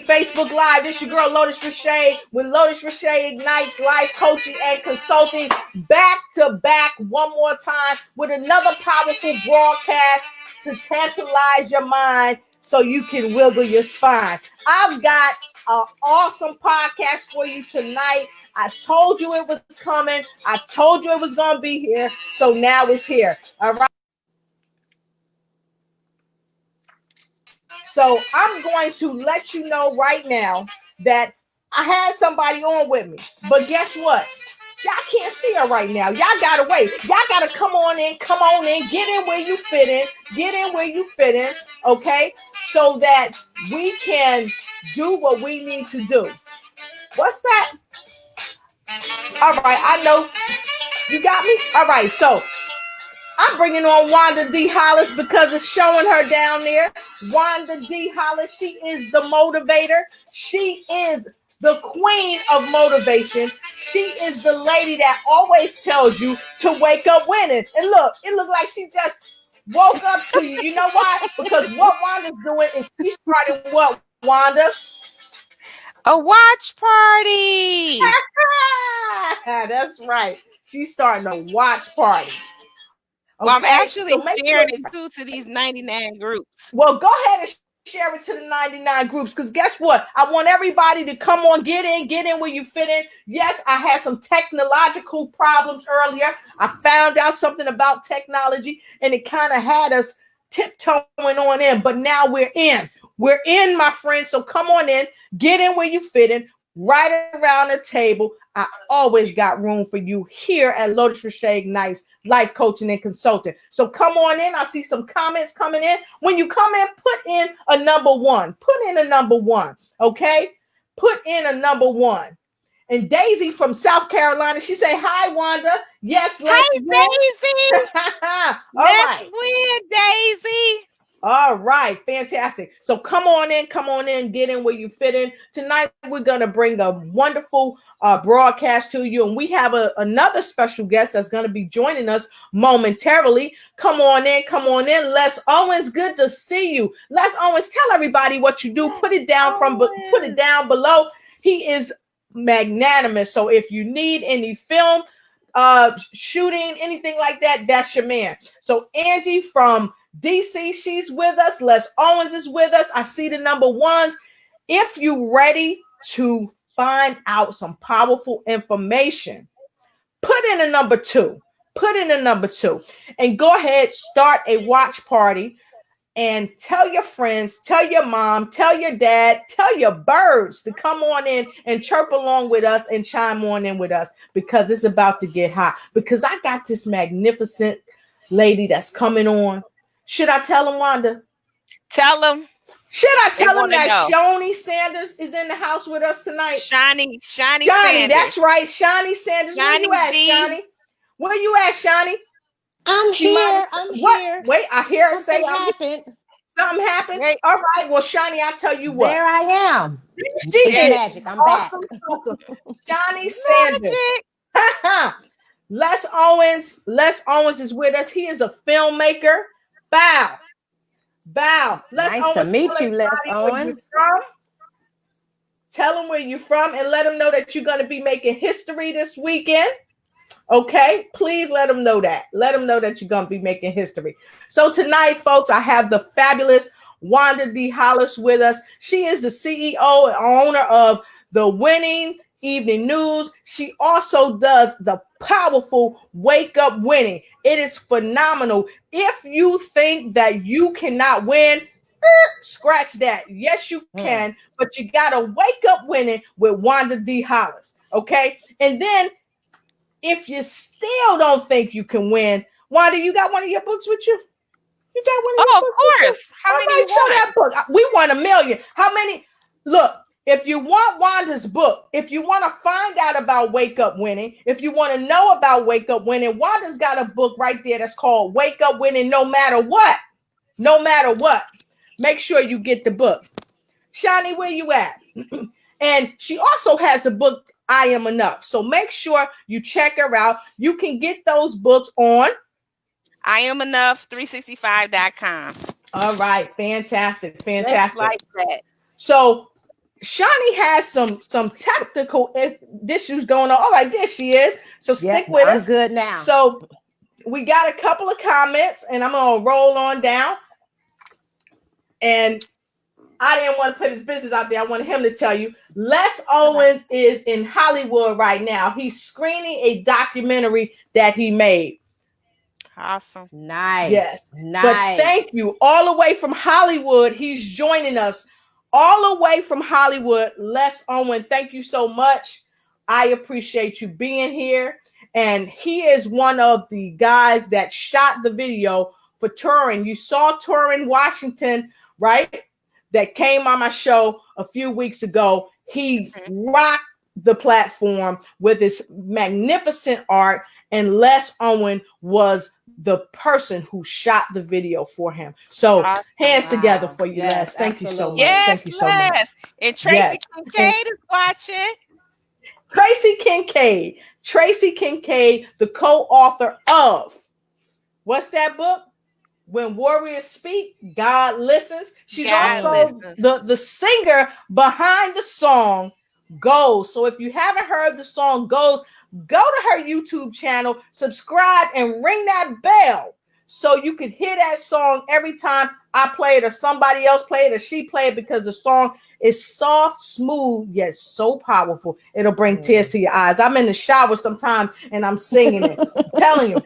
Facebook Live. This your girl Lotus Rashay with Lotus Rashay Ignites Life Coaching and Consulting. Back to back one more time with another powerful broadcast to tantalize your mind so you can wiggle your spine. I've got an awesome podcast for you tonight. I told you it was coming. I told you it was going to be here. So now it's here. All right. So I'm going to let you know right now that I had somebody on with me. But guess what? Y'all can't see her right now. Y'all got to wait. Y'all got to come on in, get in where you fit in, okay? So that we can do what we need to do. What's that? All right, I know. You got me? All right, so I'm bringing on Wanda D. Hollis because it's showing her down there. Wanda D. Hollis, she is the motivator. She is the queen of motivation. She is the lady that always tells you to wake up winning. And look, it looked like she just woke up to you. You know why? Because what Wanda's doing is she's starting what, Wanda? A watch party. That's right. She's starting a watch party. Okay, well, I'm actually sharing it too to these 99 groups. Well, go ahead and share it to the 99 groups, because guess what? I want everybody to come on, get in where you fit in. Yes, I had some technological problems earlier. I found out something about technology, and it kind of had us tiptoeing on in, but now we're in. We're in, my friends, so come on in, get in where you fit in, right around the table. I always got room for you here at Lotus Rashay Ignites Life Coaching and Consulting. So come on in. I see some comments coming in. When you come in, put in a number one. Put in a number one, okay? Put in a number one. And Daisy from South Carolina, she say, hi, Wanda. Yes, hey, Daisy. All right. Win, Daisy. All right, fantastic. So come on in, get in where you fit in. Tonight, we're going to bring a wonderful broadcast to you, and we have another special guest that's going to be joining us momentarily. Come on in. Les Owens, good to see you. Les Owens, tell everybody what you do. Put it down below. He is magnanimous. So if you need any film, shooting, anything like that, that's your man. So Angie from DC, she's with us. Les Owens is with us. I see the number ones. If you're ready to find out some powerful information, put in a number two. And go ahead, start a watch party and tell your friends, tell your mom, tell your dad, tell your birds to come on in and chirp along with us and chime on in with us, because it's about to get hot. Because I got this magnificent lady that's coming on. Should I tell him, Wanda? Tell him. Should I tell him that Shoni Sanders is in the house with us tonight? Shani Sanders. That's right. Shani Sanders. Where you at, Shani? Where you at, Shani? I'm here. Here. Wait, I hear her say something happened. Wait. All right. Well, Shani, I'll tell you what. There I am. It's magic. I'm awesome. Back. Shani Sanders. Les Owens is with us. He is a filmmaker. Bow. Nice to meet you, Les Owens. Tell them where you're from and let them know that you're going to be making history this weekend. Okay, please let them know that. Let them know that you're going to be making history. So tonight, folks, I have the fabulous Wanda D. Hollis with us. She is the CEO and owner of the Winning Evening News. She also does the powerful Wake Up Winning. It is phenomenal. If you think that you cannot win, scratch that. Yes, you can, but you got to wake up winning with Wanda D. Hollis. Okay. And then if you still don't think you can win, Wanda, you got one of your books with you? You got one of your books? Of course. How many you want? That book. We want 1 million. How many? Look, if you want Wanda's book, if you want to find out about Wake Up Winning, if you want to know about Wake Up Winning, Wanda's got a book right there that's called Wake Up Winning No Matter What. No matter what. Make sure you get the book. Shani, where you at? And she also has the book, I Am Enough. So make sure you check her out. You can get those books on IamEnough365.com. All right. Fantastic. Just like that. So Shani has some technical issues going on. All right, there she is. So stick with us. I'm good now. So we got a couple of comments, and I'm gonna roll on down. And I didn't want to put his business out there. I wanted him to tell you. Les Owens is in Hollywood right now. He's screening a documentary that he made. Awesome. Nice. Yes. Nice. But thank you. All the way from Hollywood. He's joining us all the way from Hollywood. Les Owen, thank you so much. I appreciate you being here. And he is one of the guys that shot the video for Turin. You saw Turin, Washington, right? That came on my show a few weeks ago. He rocked the platform with his magnificent art. And Les Owen was the person who shot the video for him. So hands together for you, Les. Thank you so much. Yes, thank you so much. And Tracy Kincaide is watching. Tracy Kincaide, the co-author of what's that book? When Warriors Speak, God Listens. She's also the singer behind the song Goes. So if you haven't heard the song Goes, go to her YouTube channel, subscribe, and ring that bell so you can hear that song every time I play it or somebody else play it or she play it, because the song is soft, smooth, yet so powerful. It'll bring tears to your eyes. I'm in the shower sometimes and I'm singing it. I'm telling you.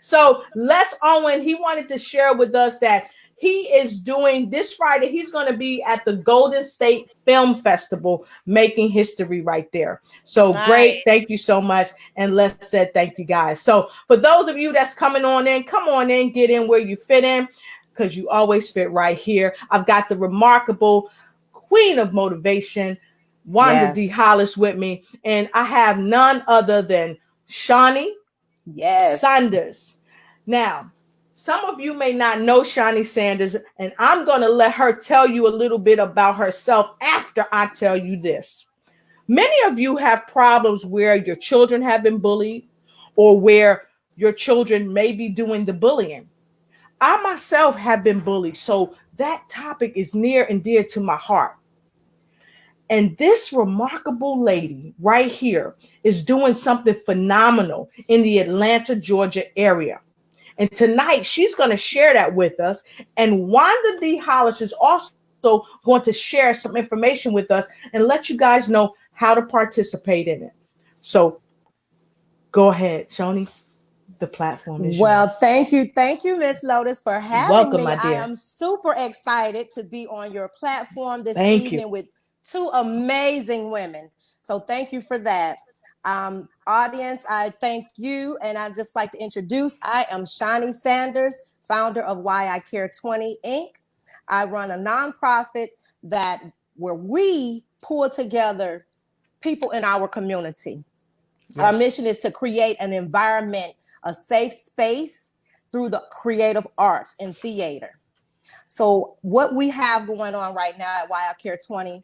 So Les Owen, he wanted to share with us that he is doing this Friday. He's going to be at the Golden State Film Festival, making history right there. So great. Thank you so much. And Les said, thank you guys. So for those of you that's coming on in, come on in, get in where you fit in, because you always fit right here. I've got the remarkable queen of motivation, Wanda D. Hollis, with me. And I have none other than Shani Sanders. Now, some of you may not know Shani Sanders, and I'm going to let her tell you a little bit about herself after I tell you this. Many of you have problems where your children have been bullied or where your children may be doing the bullying. I myself have been bullied, so that topic is near and dear to my heart. And this remarkable lady right here is doing something phenomenal in the Atlanta, Georgia area. And tonight, she's going to share that with us. And Wanda D. Hollis is also going to share some information with us and let you guys know how to participate in it. So go ahead, Shoni. The platform is yours. Thank you. Thank you, Miss Lotus, for having me. My dear. I am super excited to be on your platform this evening with two amazing women. So thank you for that. Audience, I thank you. And I'd just like to introduce, I am Shani Sanders, founder of Why I Care 20, Inc. I run a nonprofit where we pull together people in our community. Our mission is to create an environment, a safe space through the creative arts and theater. So what we have going on right now at Why I Care 20,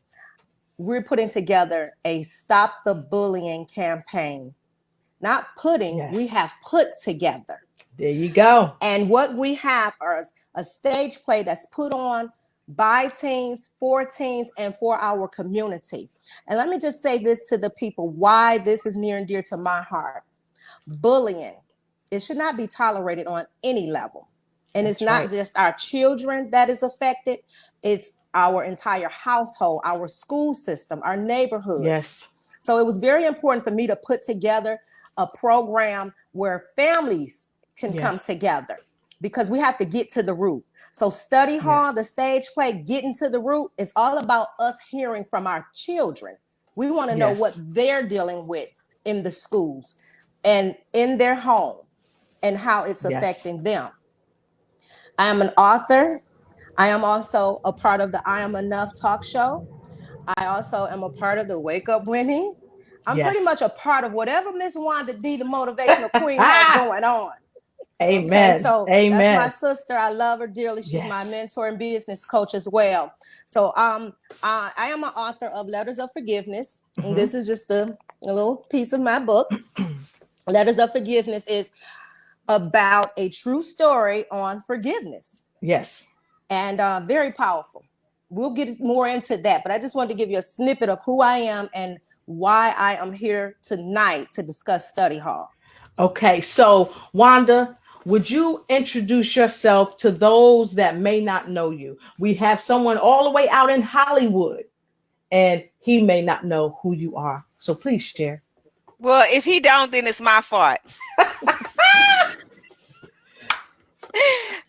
we're putting together a Stop the Bullying campaign. Not putting, we have put together. There you go. And what we have is a stage play that's put on by teens, for teens, and for our community. And let me just say this to the people, why this is near and dear to my heart. Bullying, it should not be tolerated on any level. And it's not just our children that is affected. It's our entire household, our school system, our neighborhoods. Yes. So it was very important for me to put together a program where families can come together, because we have to get to the root. So Study Hall, the stage play, Getting to the Root, is all about us hearing from our children. We want to know what they're dealing with in the schools and in their home and how it's affecting them. I am an author. I am also a part of the I Am Enough talk show. I also am a part of the Wake Up Winning. I'm pretty much a part of whatever Miss Wanda D, the motivational queen, has going on. Amen. Okay, so Amen. That's my sister. I love her dearly. She's my mentor and business coach as well. So I am an author of Letters of Forgiveness. And this is just a little piece of my book. Letters of Forgiveness is about a true story on forgiveness. Yes. And very powerful. we'll get more into that. But I just wanted to give you a snippet of who I am and why I am here tonight to discuss study hall. Okay, so Wanda, would you introduce yourself to those that may not know you? We have someone all the way out in Hollywood, and he may not know who you are. So please share. Well, if he don't, then it's my fault.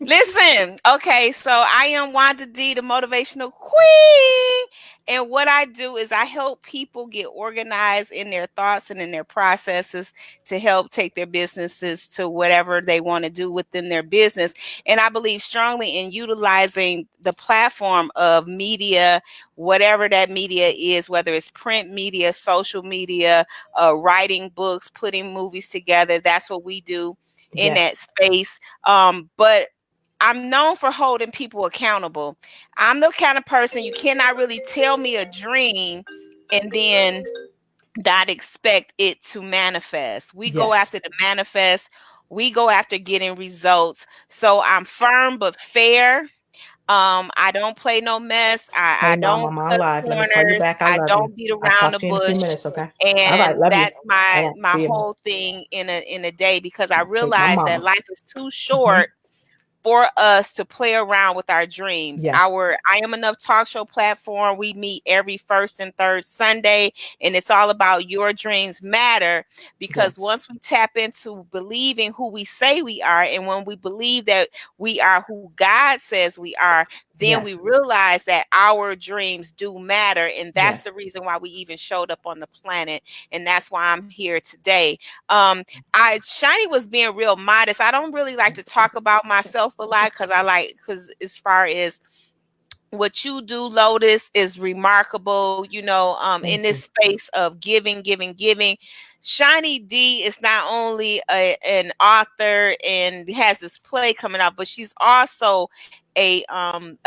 Listen, okay, so I am Wanda D, the motivational queen. And what I do is I help people get organized in their thoughts and in their processes to help take their businesses to whatever they want to do within their business. And I believe strongly in utilizing the platform of media, whatever that media is, whether it's print media, social media, writing books, putting movies together. That's what we do in that space. But I'm known for holding people accountable. I'm the kind of person you cannot really tell me a dream and then not expect it to manifest. We go after the manifest. We go after getting results. So I'm firm but fair. I don't play no mess. I Hey, Mom, don't I'm on cut live. Let me call you corners. back. I I love you. don't beat I'll around talk the to you in a few bush. minutes, okay? All right, And love you. that's All my right, see you. whole thing in a day, because I Take my realize that mama. life is too short for us to play around with our dreams. Yes. I Am Enough talk show platform, we meet every first and third Sunday, and it's all about your dreams matter, because once we tap into believing who we say we are, and when we believe that we are who God says we are, then we realize that our dreams do matter. And that's the reason why we even showed up on the planet. And that's why I'm here today. Shiny was being real modest. I don't really like to talk about myself a lot, because as far as what you do, Lotus, is remarkable, in this space of giving. Shiny D is not only an author and has this play coming out, but she's also a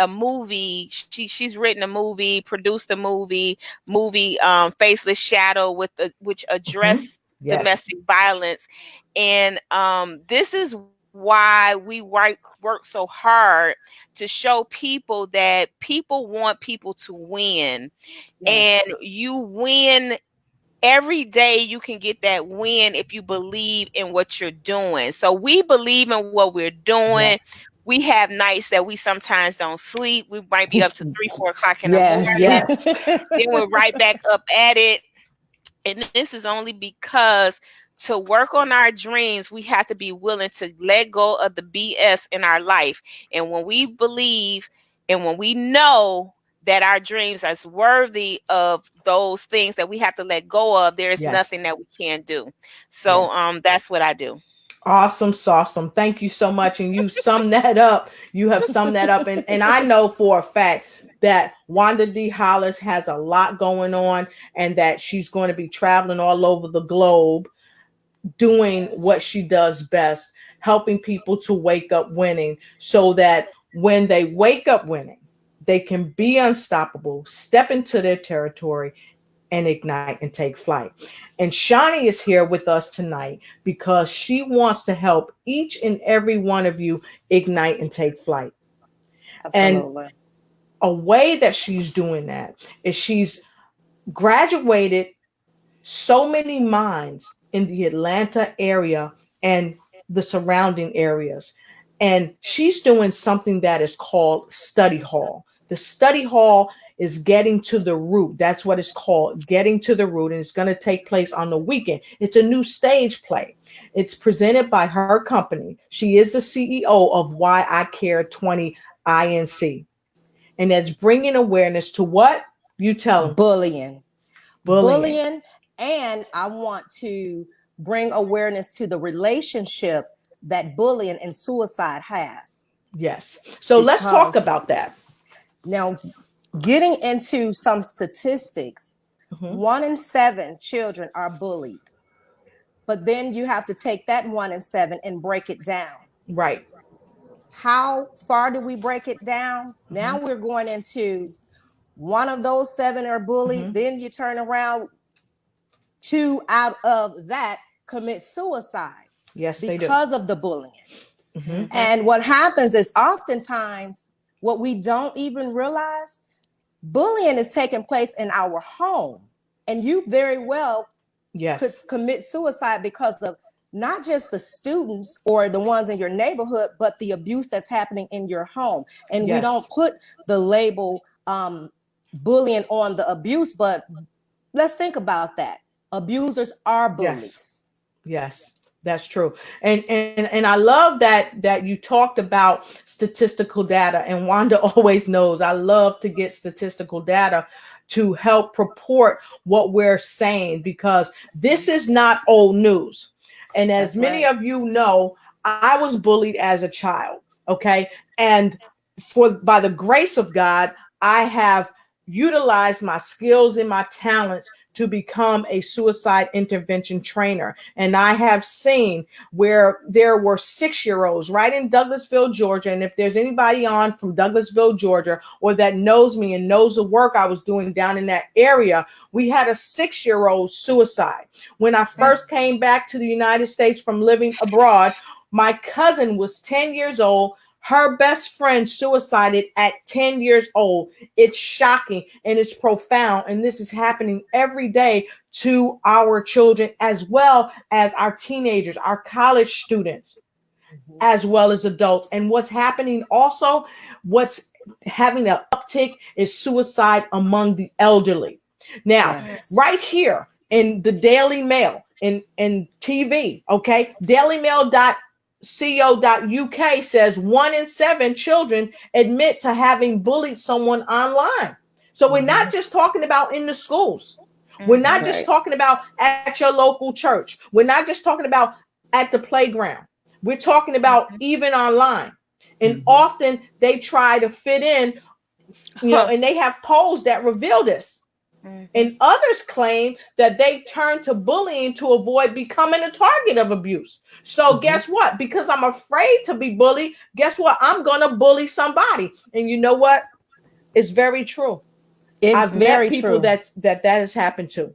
movie. She's written a movie, produced a movie, Faceless Shadow, which addressed domestic violence. And this is why we work so hard to show people that people want people to win. And you win every day. You can get that win if you believe in what you're doing. So we believe in what we're doing. We have nights that we sometimes don't sleep. We might be up to 3-4 o'clock in the morning. Then we're right back up at it. And this is only because to work on our dreams, we have to be willing to let go of the BS in our life. And when we believe and when we know that our dreams are worthy of those things that we have to let go of, there is nothing that we can't do. So that's what I do. Awesome. Thank you so much. And you summed that up. You have summed that up. And I know for a fact that Wanda D. Hollis has a lot going on, and that she's going to be traveling all over the globe doing what she does best, helping people to wake up winning, so that when they wake up winning, they can be unstoppable, step into their territory, and ignite and take flight. And Shani is here with us tonight because she wants to help each and every one of you ignite and take flight. Absolutely. And a way that she's doing that is she's graduated so many minds in the Atlanta area and the surrounding areas. And she's doing something that is called study hall. The study hall is getting to the root. That's what it's called, getting to the root. And it's going to take place on the weekend. It's a new stage play. It's presented by her company. She is the CEO of Why I Care 20 INC. And that's bringing awareness to what? You tell them. Bullying. And I want to bring awareness to the relationship that bullying and suicide has. Yes. So let's talk about that. Now, getting into some statistics, 1 in 7 children are bullied. But then you have to take that 1 in 7 and break it down. Right. How far do we break it down? Now we're going into 1 of those 7 are bullied. Then you turn around, 2 out of that commit suicide. Yes, because of the bullying. And what happens is oftentimes what we don't even realize, Bullying is taking place in our home, and you very well could commit suicide because of not just the students or the ones in your neighborhood, but the abuse that's happening in your home. And we don't put the label bullying on the abuse, but let's think about that. Abusers are bullies. Yes, that's true. And I love that you talked about statistical data, and Wanda always knows I love to get statistical data to help purport what we're saying, because this is not old news. And as many of you know, I was bullied as a child, okay? And by the grace of God, I have utilized my skills and my talents to become a suicide intervention trainer. And I have seen where there were 6-year-olds right in Douglasville, Georgia. And if there's anybody on from Douglasville, Georgia, or that knows me and knows the work I was doing down in that area, we had a 6-year-old suicide. When I first came back to the United States from living abroad, my cousin was 10 years old. Her best friend suicided at 10 years old. It's shocking and it's profound. And this is happening every day to our children, as well as our teenagers, our college students, as well as adults. And what's happening also, what's having an uptick is suicide among the elderly. Now, right here in the Daily Mail, in TV, okay, dailymail.co.uk says 1 in 7 children admit to having bullied someone online. So we're not just talking about in the schools. We're not just talking about at your local church. We're not just talking about at the playground. We're talking about even online. And often they try to fit in, and they have polls that reveal this. And others claim that they turn to bullying to avoid becoming a target of abuse. So guess what? Because I'm afraid to be bullied, guess what? I'm going to bully somebody. And you know what? It's very true. I've met people that has happened to.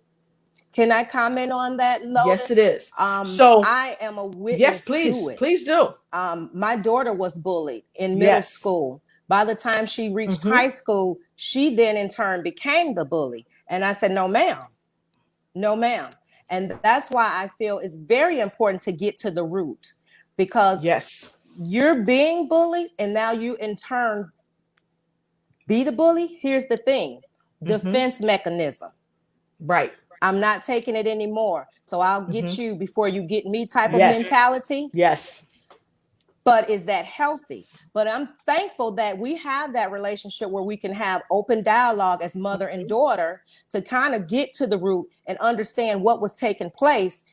Can I comment on that, Lotus? Yes, it is. So I am a witness to it. Please do. My daughter was bullied in middle school. By the time she reached high school, she then in turn became the bully. And I said, no, ma'am. No, ma'am. And that's why I feel it's very important to get to the root, because you're being bullied and now you in turn be the bully. Here's the thing, defense mechanism. Right. I'm not taking it anymore. So I'll get you before you get me type of mentality. Yes. But is that healthy? But I'm thankful that we have that relationship where we can have open dialogue as mother and daughter to kind of get to the root and understand what was taking place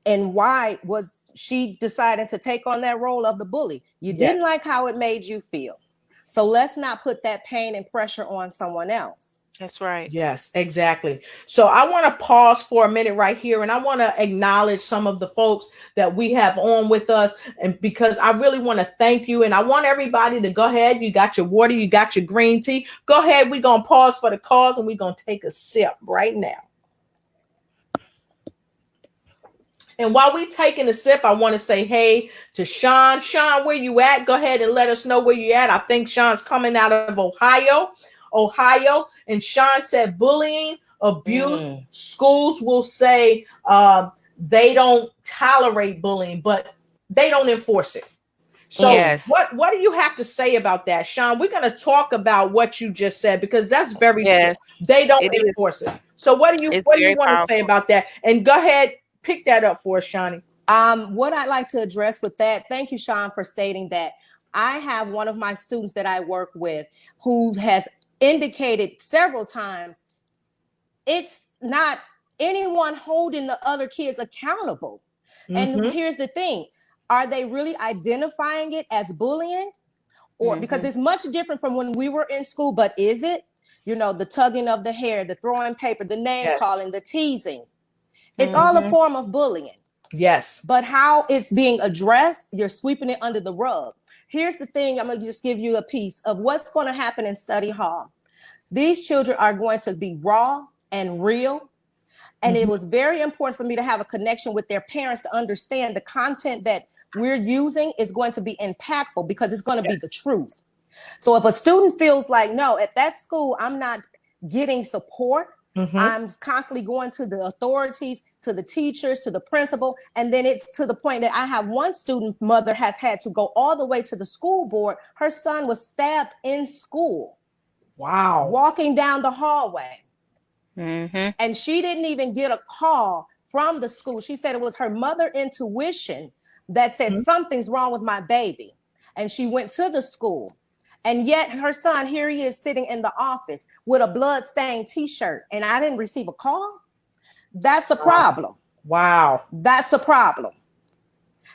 and why was she deciding to take on that role of the bully. You didn't like how it made you feel. So let's not put that pain and pressure on someone else. That's right. Yes, exactly. So I want to pause for a minute right here, and I want to acknowledge some of the folks that we have on with us, and because I really want to thank you, and I want everybody to go ahead. You got your water, you got your green tea. Go ahead. We're going to pause for the cause, and we're going to take a sip right now. And while we're taking a sip, I want to say hey to Sean. Sean, where you at? Go ahead and let us know where you at. I think Sean's coming out of Ohio. And Sean said bullying, abuse, schools will say they don't tolerate bullying, but they don't enforce it. So what do you have to say about that, Sean? We're going to talk about what you just said, because that's very true. They don't enforce it. So what do you want to say about that? And go ahead, pick that up for us, Shawnee. What I'd like to address with that, thank you, Sean, for stating that. I have one of my students that I work with who has indicated several times it's not anyone holding the other kids accountable. And here's the thing, are they really identifying it as bullying? Or because it's much different from when we were in school, but is it? You know, the tugging of the hair, the throwing paper, the name calling, the teasing. It's all a form of bullying. Yes. But how it's being addressed, you're sweeping it under the rug. Here's the thing, I'm going to just give you a piece of what's going to happen in study hall. These children are going to be raw and real. And it was very important for me to have a connection with their parents to understand the content that we're using is going to be impactful, because it's going to be the truth. So if a student feels like, no, at that school, I'm not getting support. I'm constantly going to the authorities, to the teachers, to the principal. And then it's to the point that I have one student mother has had to go all the way to the school board. Her son was stabbed in school. Wow. Walking down the hallway. Mm-hmm. And she didn't even get a call from the school. She said it was her mother intuition that said something's wrong with my baby. And she went to the school. And yet her son, here he is sitting in the office with a blood-stained t-shirt. And I didn't receive a call. That's a problem. Wow. That's a problem.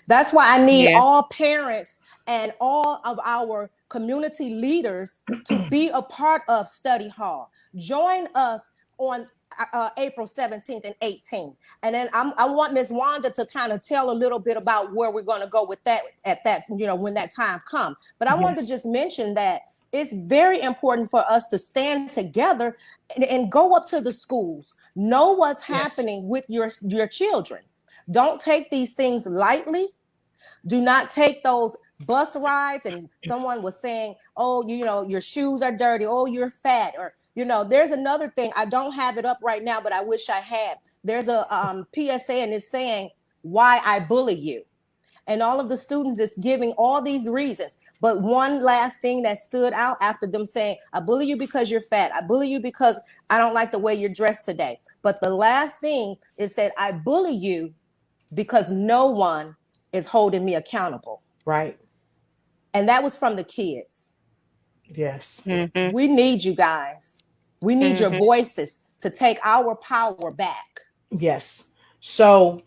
That's why I need all parents and all of our community leaders to be a part of Study Hall. Join us on April 17th and 18th. And then I want Ms. Wanda to kind of tell a little bit about where we're going to go with that at that, when that time comes. But I want to just mention that it's very important for us to stand together and go up to the schools, know what's happening with your children. Don't take these things lightly. Do not take those bus rides. And someone was saying, oh, your shoes are dirty. Oh, you're fat. Or, there's another thing. I don't have it up right now, but I wish I had. There's a PSA and it's saying why I bully you. And all of the students is giving all these reasons. But one last thing that stood out after them saying, I bully you because you're fat. I bully you because I don't like the way you're dressed today. But the last thing, it said, I bully you because no one is holding me accountable. Right. And that was from the kids. Yes. Mm-hmm. We need you guys. We need your voices to take our power back. Yes. So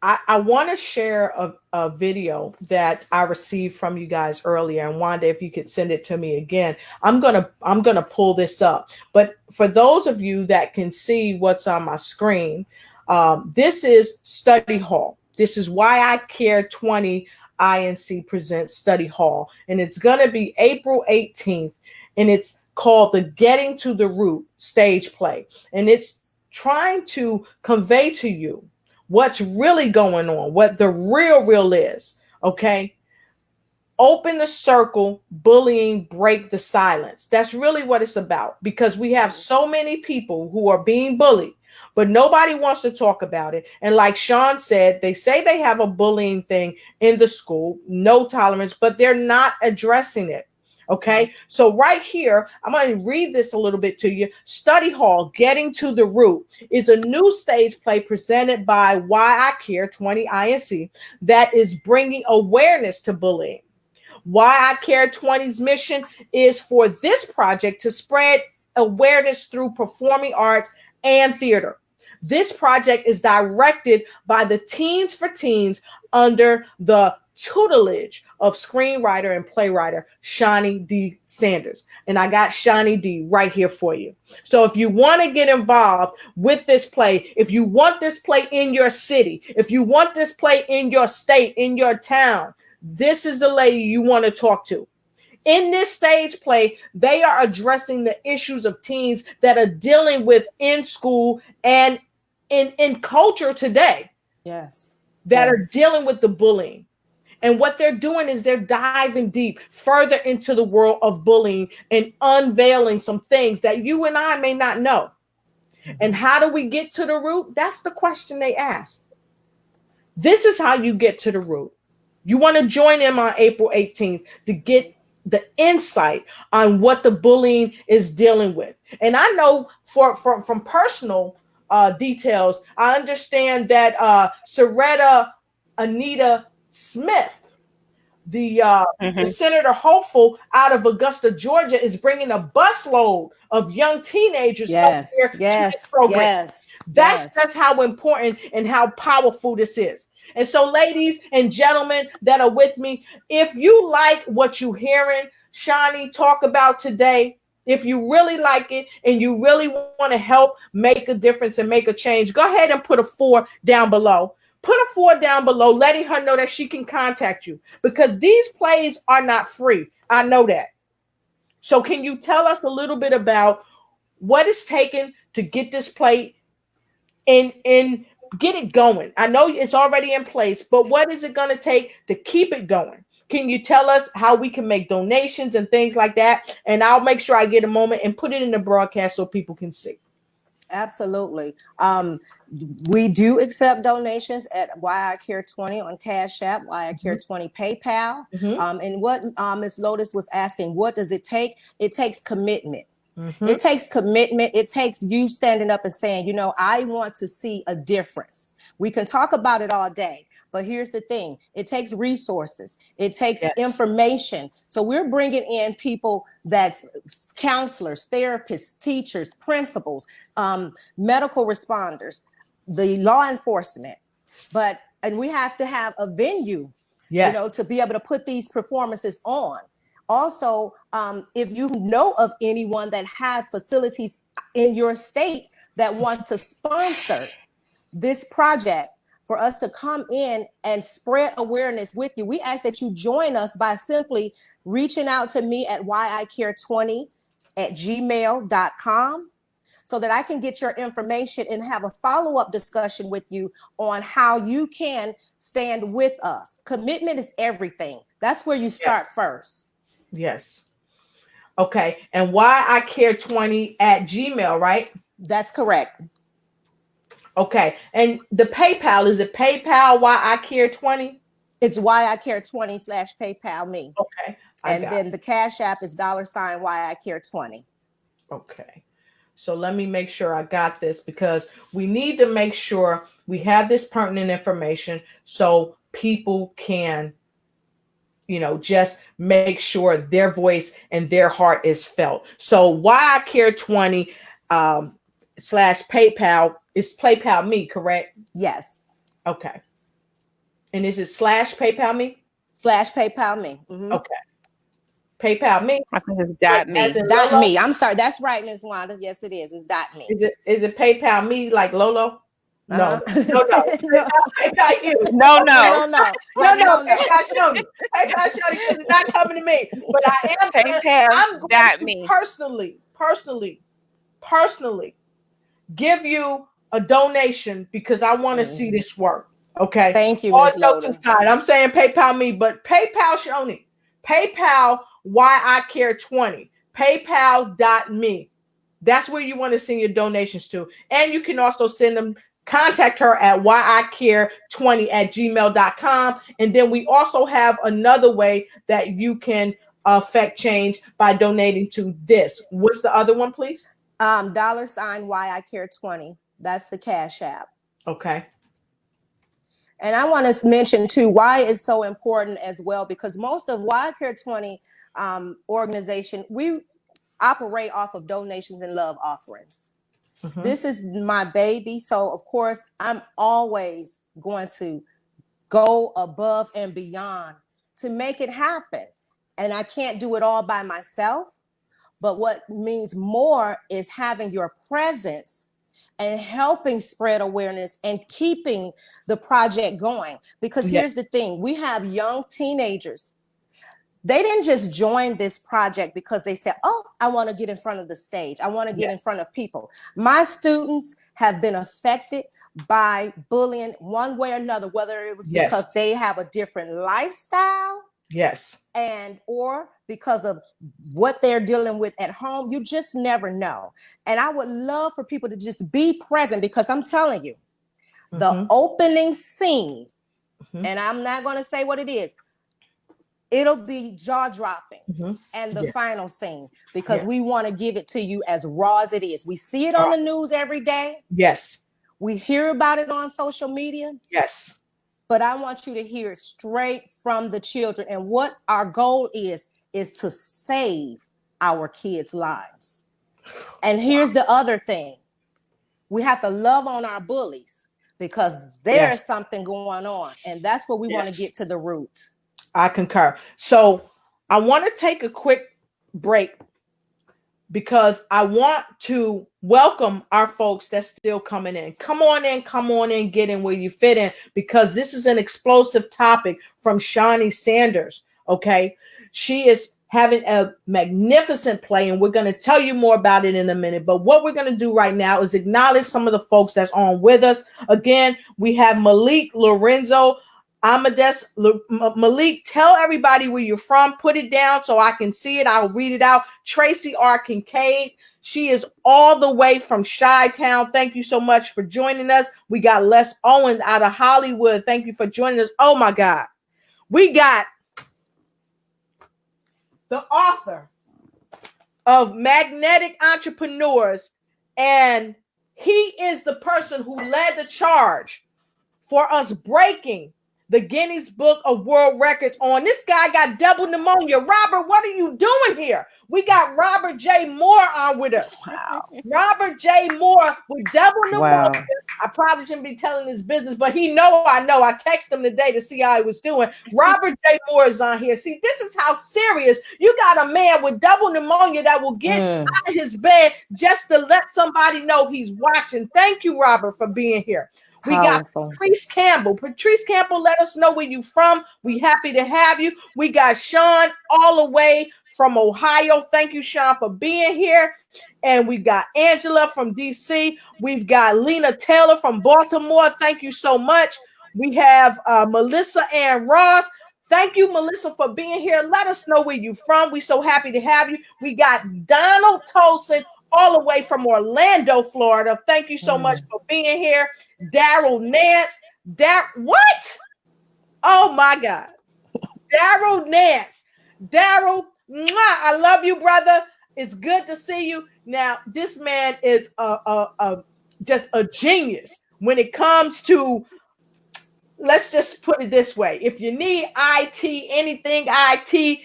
I want to share a video that I received from you guys earlier. And Wanda, if you could send it to me again, I'm gonna pull this up. But for those of you that can see what's on my screen, this is Study Hall. This is Why I Care 20 INC presents Study Hall. And it's going to be April 18th. And it's called the Getting to the Root stage play. And it's trying to convey to you what's really going on, what the real is. Okay. Open the circle, bullying, break the silence. That's really what it's about, because we have so many people who are being bullied, but nobody wants to talk about it. And like Sean said, they say they have a bullying thing in the school, no tolerance, but they're not addressing it. Okay, so right here, I'm going to read this a little bit to you. Study Hall, Getting to the Root, is a new stage play presented by Why I Care 20 INC that is bringing awareness to bullying. Why I Care 20's mission is for this project to spread awareness through performing arts and theater. This project is directed by the Teens for Teens under the tutelage of screenwriter and playwright Shawnee D. Sanders. And I got Shawnee D right here for you. So if you want to get involved with this play, if you want this play in your city, if you want this play in your state, in your town, this is the lady you want to talk to. In this stage play, they are addressing the issues of teens that are dealing with in school and in culture today. Yes. That are dealing with the bullying. And what they're doing is they're diving deep further into the world of bullying and unveiling some things that you and I may not know. And how do we get to the root? That's the question they ask. This is how you get to the root. You want to join them on April 18th to get the insight on what the bullying is dealing with. And I know from personal details, I understand that Soretta Anita Smith, the senator hopeful out of Augusta, Georgia, is bringing a busload of young teenagers up here to this program. That's how important and how powerful this is. And so, ladies and gentlemen that are with me, if you like what you're hearing Shawnee talk about today, if you really like it and you really want to help make a difference and make a change, go ahead and put a 4 down below. Put a 4 down below, letting her know that she can contact you, because these plays are not free. I know that. So can you tell us a little bit about what it's taken to get this play and get it going? I know it's already in place, but what is it going to take to keep it going? Can you tell us how we can make donations and things like that? And I'll make sure I get a moment and put it in the broadcast so people can see. Absolutely. We do accept donations at Why I Care 20 on Cash App, Why I Care 20 PayPal. And what Ms. Lotus was asking, what does it take? It takes commitment. It takes commitment. It takes you standing up and saying, you know, I want to see a difference. We can talk about it all day, but here's the thing. It takes resources. It takes information. So we're bringing in people that's counselors, therapists, teachers, principals, medical responders, the law enforcement, and we have to have a venue, you know, to be able to put these performances on. Also, if you know of anyone that has facilities in your state that wants to sponsor this project for us to come in and spread awareness with you, we ask that you join us by simply reaching out to me at whyiCare20@gmail.com so that I can get your information and have a follow-up discussion with you on how you can stand with us. Commitment is everything. That's where you start first. Yes. Okay. And whyiCare20@gmail, right? That's correct. Okay. And the PayPal, is it PayPal whyiCare20? It's whyiCare20/PayPal me. Okay. And then the Cash App is $whyiCare20. Okay. So let me make sure I got this, because we need to make sure we have this pertinent information so people can, you know, just make sure their voice and their heart is felt. So whyiCare20 /PayPal is PayPal me, correct? Yes. Okay. And is it /PayPal me? /PayPal me. Okay. PayPal me. I think it's .me. .me. I'm sorry. That's right, Ms. Wanda. Yes, it is. It's .me. Is it PayPal me like Lolo? No. PayPal you. No. PayPal Shoni. PayPal Shoni, because it's not coming to me. But I am I'm going to personally give you a donation because I want to see this work. Okay. Thank you, Ms. Lotus. I'm saying PayPal me, but PayPal Shoni. PayPal whyiCare20. PayPal.me. That's where you want to send your donations to. And you can also send them. Contact her at whyiCare20@gmail.com. And then we also have another way that you can affect change by donating to this. What's the other one, please? $whyiCare20. That's the Cash App. Okay. And I want to mention too why it's so important as well, because most of whyiCare20 organization, we operate off of donations and love offerings. This is my baby. So of course, I'm always going to go above and beyond to make it happen. And I can't do it all by myself. But what means more is having your presence and helping spread awareness and keeping the project going. Because here's the thing, we have young teenagers. They didn't just join this project because they said, oh, I want to get in front of the stage. I want to get in front of people. My students have been affected by bullying one way or another, whether it was because they have a different lifestyle. And or because of what they're dealing with at home. You just never know. And I would love for people to just be present, because I'm telling you, the opening scene, and I'm not going to say what it is, it'll be jaw-dropping. And the final scene, because we want to give it to you as raw as it is. We see it on the news every day. We hear about it on social media. But I want you to hear it straight from the children. And what our goal is to save our kids' lives. And here's the other thing. We have to love on our bullies, because there's something going on. And that's what we want to get to the root. I concur. So I want to take a quick break, because I want to welcome our folks that's still coming in. Come on in, get in where you fit in, because this is an explosive topic from Shawnee Sanders. Okay. She is having a magnificent play, and we're going to tell you more about it in a minute. But what we're going to do right now is acknowledge some of the folks that's on with us. Again, we have Malik Lorenzo, Amadeus Malik, tell everybody where you're from. Put it down so I can see it. I'll read it out. Tracy R Kincaide. She is all the way from Chi-Town. Thank you so much for joining us. We got Les Owen out of Hollywood. Thank you for joining us. Oh my God. We got the author of Magnetic Entrepreneurs, and he is the person who led the charge for us breaking the Guinness Book of World Records on. This guy got double pneumonia. Robert, what are you doing here? We got Robert J. Moore on with us. Wow. Robert J. Moore with double pneumonia. Wow. I probably shouldn't be telling his business, but he know I know. I texted him today to see how he was doing. Robert J. Moore is on here. See, this is how serious. You got a man with double pneumonia that will get out of his bed just to let somebody know he's watching. Thank you, Robert, for being here. We got Patrice Campbell. Patrice Campbell, let us know where you from. We happy to have you. We got Sean all the way from Ohio. Thank you, Sean, for being here. And we got Angela from DC. We've got Lena Taylor from Baltimore. Thank you so much. We have Melissa Ann Ross. Thank you, Melissa, for being here. Let us know where you're from. We're so happy to have you. We got Donald Tolson all the way from Orlando, Florida. Thank you so much for being here. Daryl Nance. What? Oh my God. Daryl Nance. Daryl, I love you, brother. It's good to see you. Now, this man is just a genius when it comes to, let's just put it this way. If you need IT, anything IT,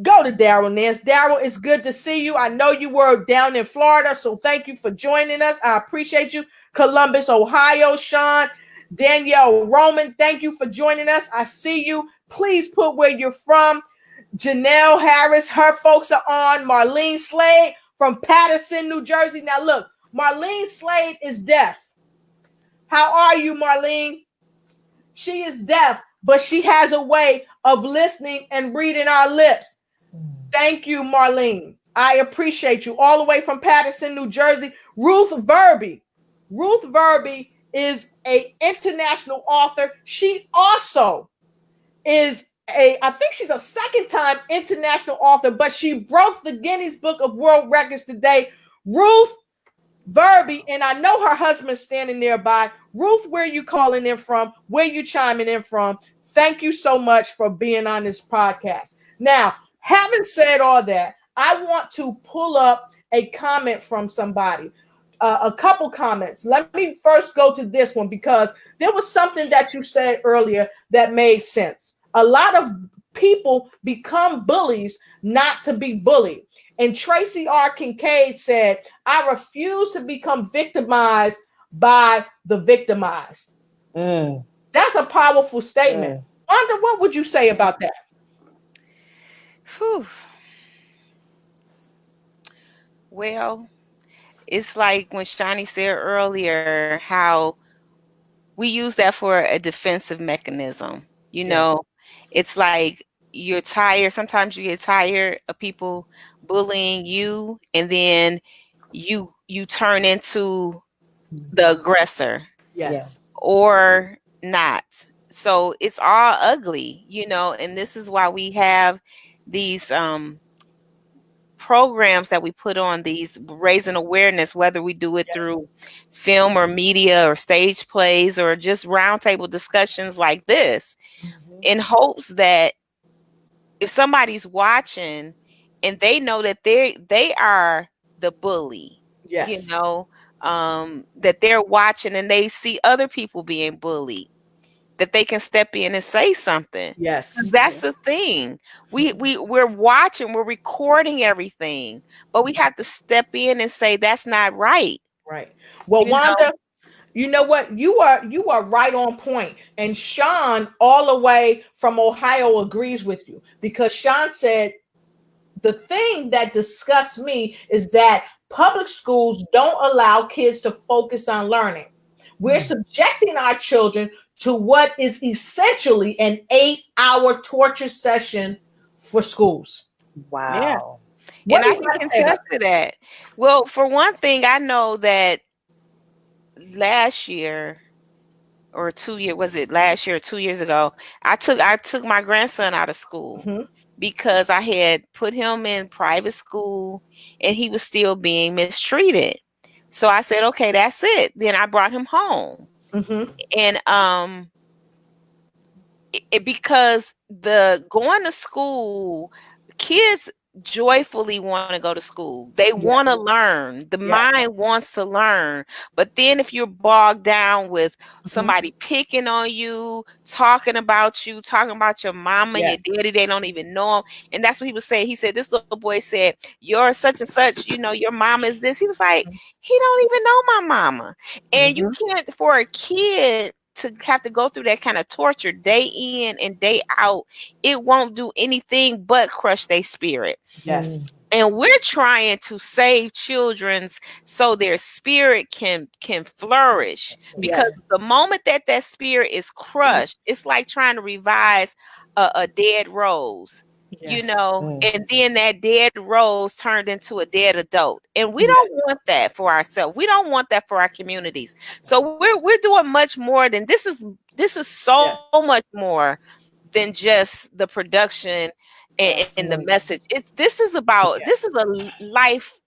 go to Daryl Nance. Daryl, it's good to see you. I know you were down in Florida, so thank you for joining us. I appreciate you. Columbus, Ohio, Sean. Danielle Roman, thank you for joining us. I see you. Please put where you're from. Janelle Harris, her folks are on. Marlene Slade from Patterson, New Jersey. Now look, Marlene Slade is deaf. How are you, Marlene? She is deaf, but she has a way of listening and reading our lips. Thank you, Marlene. I appreciate you. All the way from Patterson, New Jersey. Ruth Verby. Ruth Verby is an international author. She also is I think she's a second-time international author, but she broke the Guinness Book of World Records today. Ruth Verby, and I know her husband's standing nearby. Ruth, where are you calling in from? Where are you chiming in from? Thank you so much for being on this podcast. Now, having said all that, I want to pull up a comment from somebody. A couple comments. Let me first go to this one because there was something that you said earlier that made sense. A lot of people become bullies not to be bullied. And Tracy R Kincaide said, I refuse to become victimized by the victimized. That's a powerful statement. Wanda, what would you say about that? Whew. Well, it's like when Shani said earlier, how we use that for a defensive mechanism. You know, it's like you're tired. Sometimes you get tired of people bullying you, and then you turn into the aggressor. Yes. Or not. So it's all ugly, you know, and this is why we have these programs that we put on, these raising awareness, whether we do it through film or media or stage plays or just roundtable discussions like this, in hopes that if somebody's watching and they know that they are the bully, you know, that they're watching and they see other people being bullied, that they can step in and say something. Yes. That's the thing. We're watching, we're recording everything, but we have to step in and say that's not right. Right. Well, Wanda, you know what? You are right on point. And Sean, all the way from Ohio, agrees with you because Sean said the thing that disgusts me is that public schools don't allow kids to focus on learning. We're subjecting our children to what is essentially an 8-hour torture session for schools. Wow. Yeah. And I can contest to that. Well, for one thing, I know that last year or 2 years, was it last year or 2 years ago? I took my grandson out of school because I had put him in private school and he was still being mistreated. So I said, okay, that's it. Then I brought him home. And because the going to school, kids joyfully want to go to school. They want to learn. The mind wants to learn. But then if you're bogged down with somebody picking on you, talking about your mama and your daddy, they don't even know him. And that's what he was saying. He said, this little boy said, you're such and such, your mama is this. He was like, he don't even know my mama. And you can't, for a kid to have to go through that kind of torture day in and day out, it won't do anything but crush their spirit. Yes. And we're trying to save children's so their spirit can flourish. Because the moment that spirit is crushed, it's like trying to revive a dead rose. And then that dead rose turned into a dead adult. And we don't want that for ourselves. We don't want that for our communities. So we're doing much more than this is so much more than just the production and the message. This is about this is a life,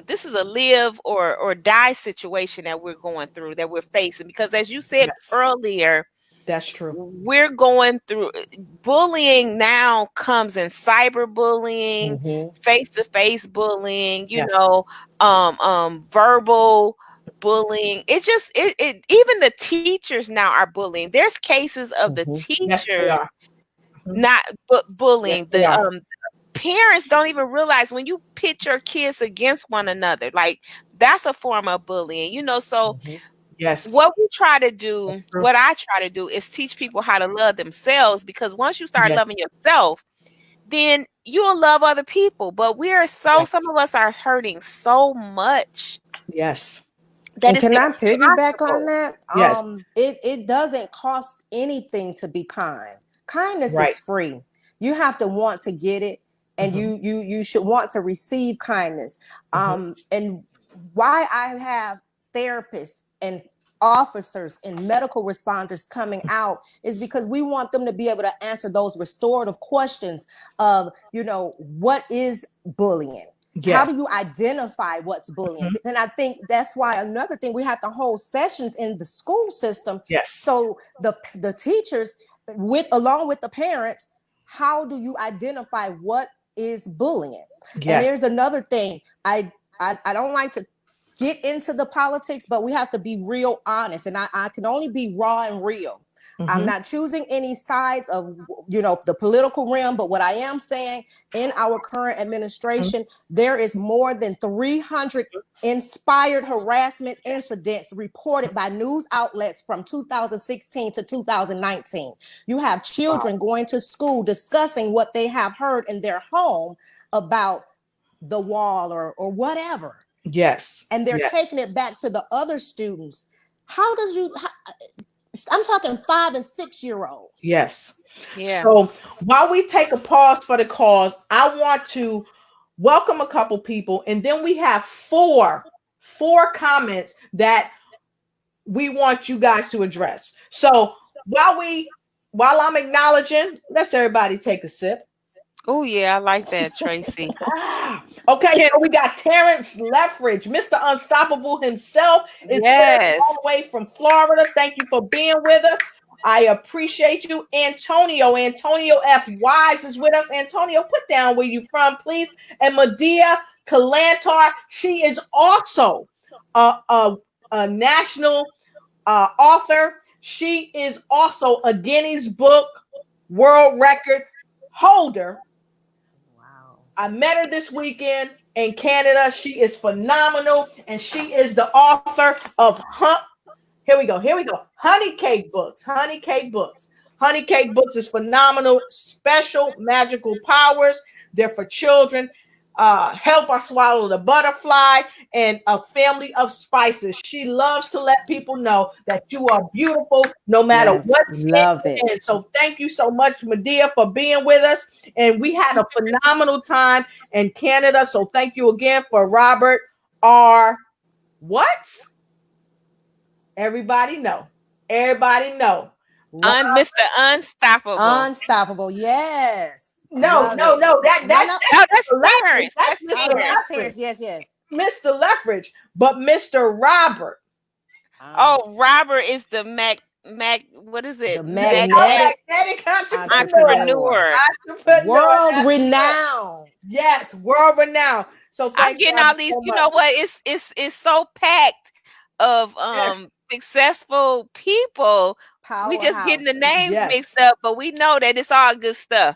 this is a live or die situation that we're going through, that we're facing. Because as you said earlier, that's true. We're going through bullying now comes in cyberbullying, face-to-face bullying, verbal bullying. It's just even the teachers now are bullying. There's cases of the teachers not bullying. The parents don't even realize when you pit your kids against one another, like that's a form of bullying, so what we try to do, what I try to do is teach people how to love themselves, because once you start loving yourself, then you'll love other people. But we are some of us are hurting so much. And can I piggyback on that? It doesn't cost anything to be kind. Kindness is free. You have to want to get it, and you should want to receive kindness. And why I have therapists and officers and medical responders coming out is because we want them to be able to answer those restorative questions of, what is bullying? How do you identify what's bullying? And I think that's why another thing, we have to hold sessions in the school system. So the teachers, along with the parents, how do you identify what is bullying? And there's another thing. I don't like to get into the politics, but we have to be real honest. And I can only be raw and real. I'm not choosing any sides of, the political realm, but what I am saying, in our current administration, there is more than 300 inspired harassment incidents reported by news outlets from 2016 to 2019. You have children going to school discussing what they have heard in their home about the wall or whatever. And they're taking it back to the other students. I'm talking 5 and 6 year olds. So while we take a pause for the cause, I want to welcome a couple people, and then we have four comments that we want you guys to address. So while I'm acknowledging, let's everybody take a sip. Oh yeah, I like that, Tracy. Okay, so we got Terrence Leffridge, Mr. Unstoppable himself, is all the way from Florida. Thank you for being with us. I appreciate you. Antonio F. Wise is with us. Antonio, put down where you from, please. And Medea Kalantar, she is also a national author. She is also a Guinness Book World Record holder. I met her this weekend in Canada. She is phenomenal, and she is the author of Here we go. Honey Cake Books. Honey Cake Books is phenomenal. Special magical powers. They're for children. Help I Swallow the Butterfly, and A Family of Spices. She loves to let people know that you are beautiful no matter what skin you're in. So thank you so much, Medea, for being with us. And we had a phenomenal time in Canada. So thank you again for Robert R. What? Everybody know. Everybody know. Mr. Unstoppable. Unstoppable. Yes. No, Love no, it. no. No, no. No, that's Mr. Leffridge. Terrence. That's That's Oh, Mr. that's Terrence. Terrence. Leffridge. Yes, yes. Mr. Leffridge. But Mr. Robert. Ah, Oh, Robert is the what is the it? magnetic Magnetic entrepreneur. entrepreneur. Entrepreneur. World That's right. renowned. Yes, world renowned. So I'm thank getting Robert all these, so you much. know what? It's so packed of Yes, successful people. We just getting the Powerhouses. names yes. mixed up, but we know that it's all good stuff.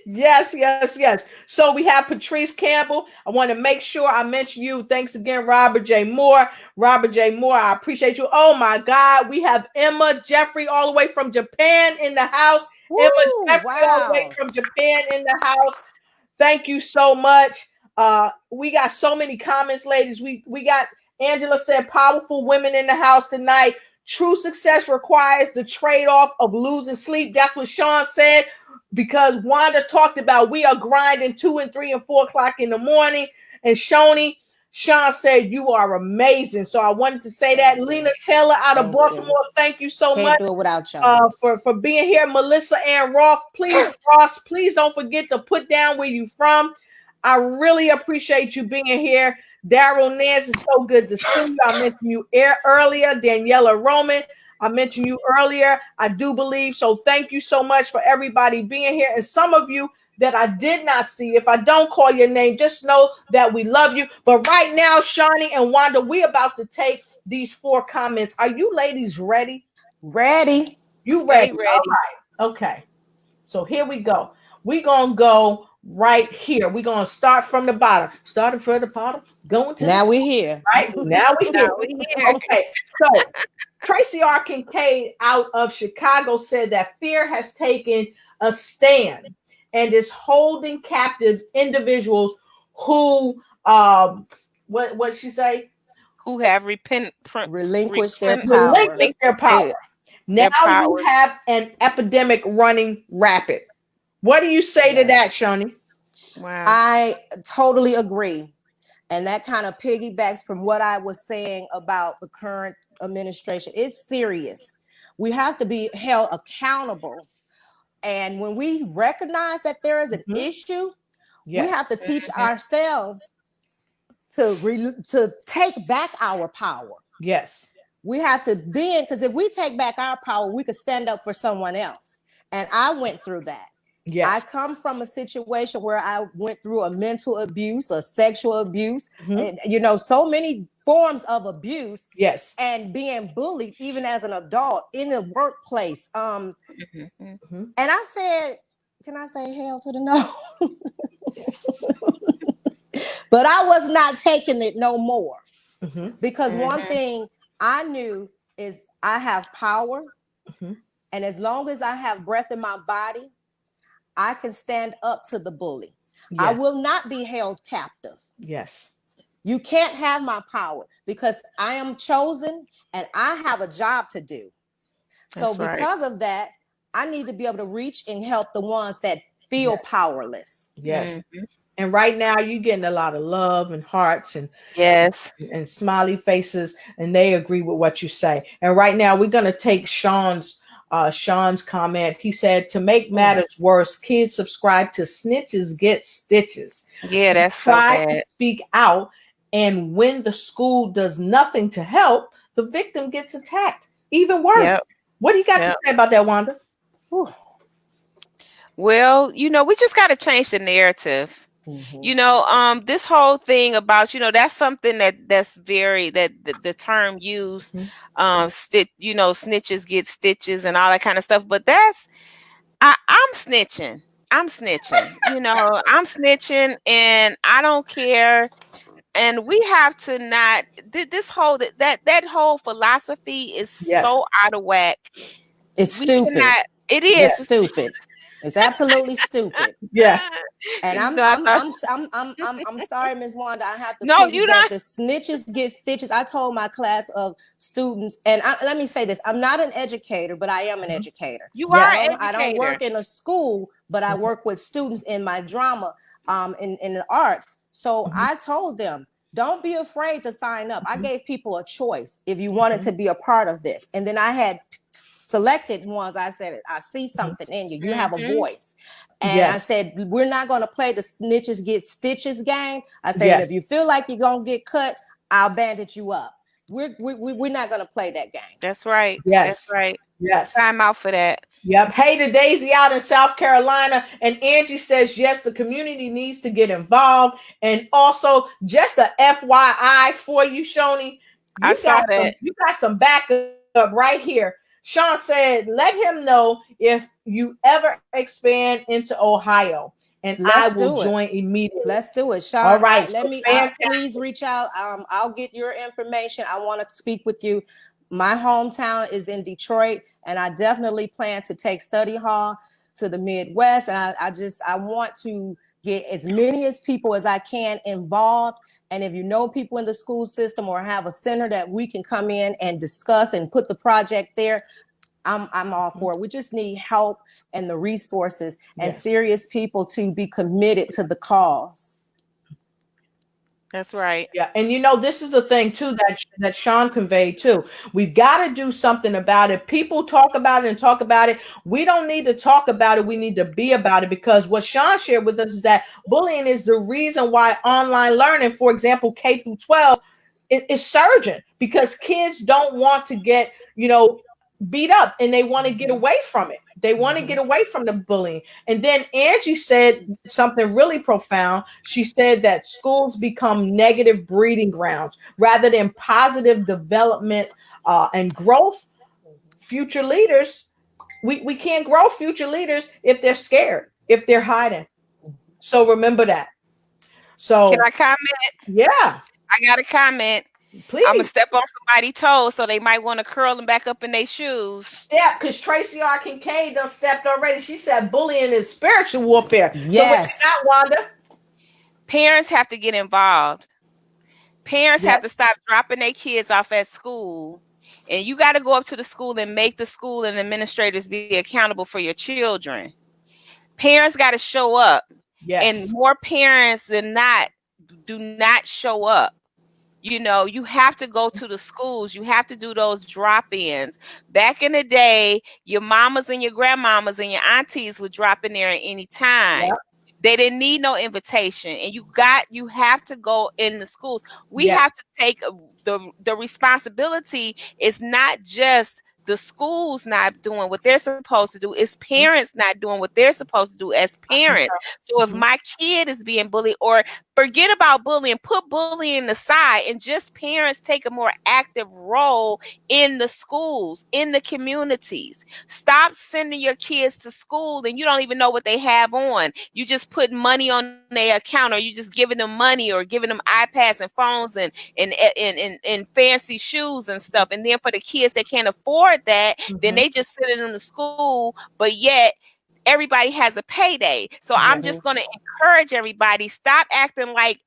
Yes, yes, yes. So we have Patrice Campbell. I want to make sure I mention you. Thanks again, Robert J. Moore. Robert J. Moore, I appreciate you. Oh my God. We have Emma Jeffrey all the way from Japan in the house. Emma Woo! Jeffrey all the way Wow. from Japan in the house. Thank you so much. We got so many comments, ladies. We got Angela said powerful women in the house tonight. True success requires the trade-off of losing sleep. That's what Sean said, because Wanda talked about we are grinding 2 and 3 and 4 o'clock in the morning. And Sean said you are amazing. So I wanted to say that. Thank Lena you. Taylor out of Thank Baltimore, you. thank you so Can't much do it without y'all. for being here. Melissa Ann Roth, Ross, please don't forget to put down where you from. I really appreciate you being here. Daryl Nance, is so good to see you. I mentioned you earlier. Daniela Roman, I mentioned you earlier. I do believe so. Thank you so much for everybody being here. And some of you that I did not see, if I don't call your name, just know that we love you. But right now, Shawnee and Wanda, we're about to take these 4 comments. Are you ladies ready? Ready. You Stay ready? All ready. right. Okay. So here we go. We're going to go right here. We're going to start from the bottom. Starting from the bottom, going to the Now we're here. right. Now we're Now here. we here. Okay. So Tracy R Kincaide out of Chicago said that fear has taken a stand and is holding captive individuals who, what she say? Who have Relinquish their power. Relinquish their power. Now their you power. have an epidemic running rapid. What do you say to that, Yes. Shawnee? Wow. I totally agree. And that kind of piggybacks from what I was saying about the current administration. It's serious. We have to be held accountable. And when we recognize that there is an issue, we Yes. have to teach ourselves to take back our power. Yes. We have to then, because if we take back our power, we could stand up for someone else. And I went through that. Yes. I come from a situation where I went through a mental abuse, a sexual abuse, and so many forms of abuse. Yes. And being bullied even as an adult in the workplace. And I said, can I say hell to the no? Yes. But I was not taking it no more. Because one thing I knew is I have power. And as long as I have breath in my body, I can stand up to the bully. Yes. I will not be held captive. Yes. You can't have my power because I am chosen and I have a job to do. So because of that, I need to be able to reach and help the ones that feel powerless. Yes. And right now you're getting a lot of love and hearts and smiley faces, and they agree with what you say. And right now we're going to take Sean's comment. He said, to make matters worse, kids subscribe to snitches get stitches. Yeah, that's so bad. To speak out, and when the school does nothing to help, the victim gets attacked. Even worse. What do you got to say about that, Wanda? Well, we just got to change the narrative. This whole thing about, that's something that's very, that the term used, snitches get stitches and all that kind of stuff. But I'm snitching. I'm snitching, I'm snitching and I don't care. And we have to not, this whole, that whole philosophy is so out of whack. It's stupid. It is stupid. It's absolutely stupid. Yes. And I'm sorry, Ms. Wanda. I have to piggyback. The snitches get stitches. I told my class of students, and let me say this: I'm not an educator, but I am an educator. You are an educator. I don't work in a school, but I work with students in my drama, in the arts. So I told them, Don't be afraid to sign up. I gave people a choice if you wanted to be a part of this. And then I had selected ones. I said, I see something in you. You have a voice. And I said, we're not going to play the snitches get stitches game. I said, if you feel like you're going to get cut, I'll bandage you up. We're not going to play that game. That's right. Yes. That's right. Yes. Time out for that. Yep. Hey to Daisy out in South Carolina. And Angie says, yes, the community needs to get involved. And also, just a FYI for you, Shoni. I saw that. You got some backup right here. Sean said, let him know if you ever expand into Ohio. And I will join immediately. Let's do it. Sean, all right. Please reach out. I'll get your information. I want to speak with you. My hometown is in Detroit, and I definitely plan to take study hall to the Midwest. And I want to get as many as people as I can involved. And if you know people in the school system or have a center that we can come in and discuss and put the project there, I'm all for it. We just need help and the resources and serious people to be committed to the cause. That's right. Yeah. And this is the thing too that Sean conveyed too. We've got to do something about it. People talk about it. We don't need to talk about it. We need to be about it, because what Sean shared with us is that bullying is the reason why online learning, for example, K through 12, is surging, because kids don't want to get, beat up, and they want to get away from it. They want to get away from the bullying. And then Angie said something really profound. She said that schools become negative breeding grounds rather than positive development and growth. Future leaders, we can't grow future leaders if they're scared, if they're hiding. So remember that. So can I comment? Yeah. I got a comment. Please. I'm gonna step on somebody's toes, so they might want to curl them back up in their shoes. Step, because Tracy R Kincaide done stepped already. She said bullying is spiritual warfare. Yes. So with that, Wanda, parents have to get involved. Parents have to stop dropping their kids off at school, and you got to go up to the school and make the school and administrators be accountable for your children. Parents got to show up. And more parents than not do not show up. You have to go to the schools. You have to do those drop-ins. Back in the day, your mamas and your grandmamas and your aunties would drop in there at any time. Yep. They didn't need no invitation. And you have to go in the schools. We have to take the responsibility. Is not just the schools not doing what they're supposed to do. It's parents not doing what they're supposed to do as parents. So if my kid is being bullied, or forget about bullying, put bullying aside, and just parents take a more active role in the schools, in the communities. Stop sending your kids to school and you don't even know what they have on. You just put money on their account, or you just giving them money, or giving them iPads and phones and fancy shoes and stuff. And then for the kids that can't afford that, then they just send them to school, but yet everybody has a payday. So I'm just going to encourage everybody, stop acting like,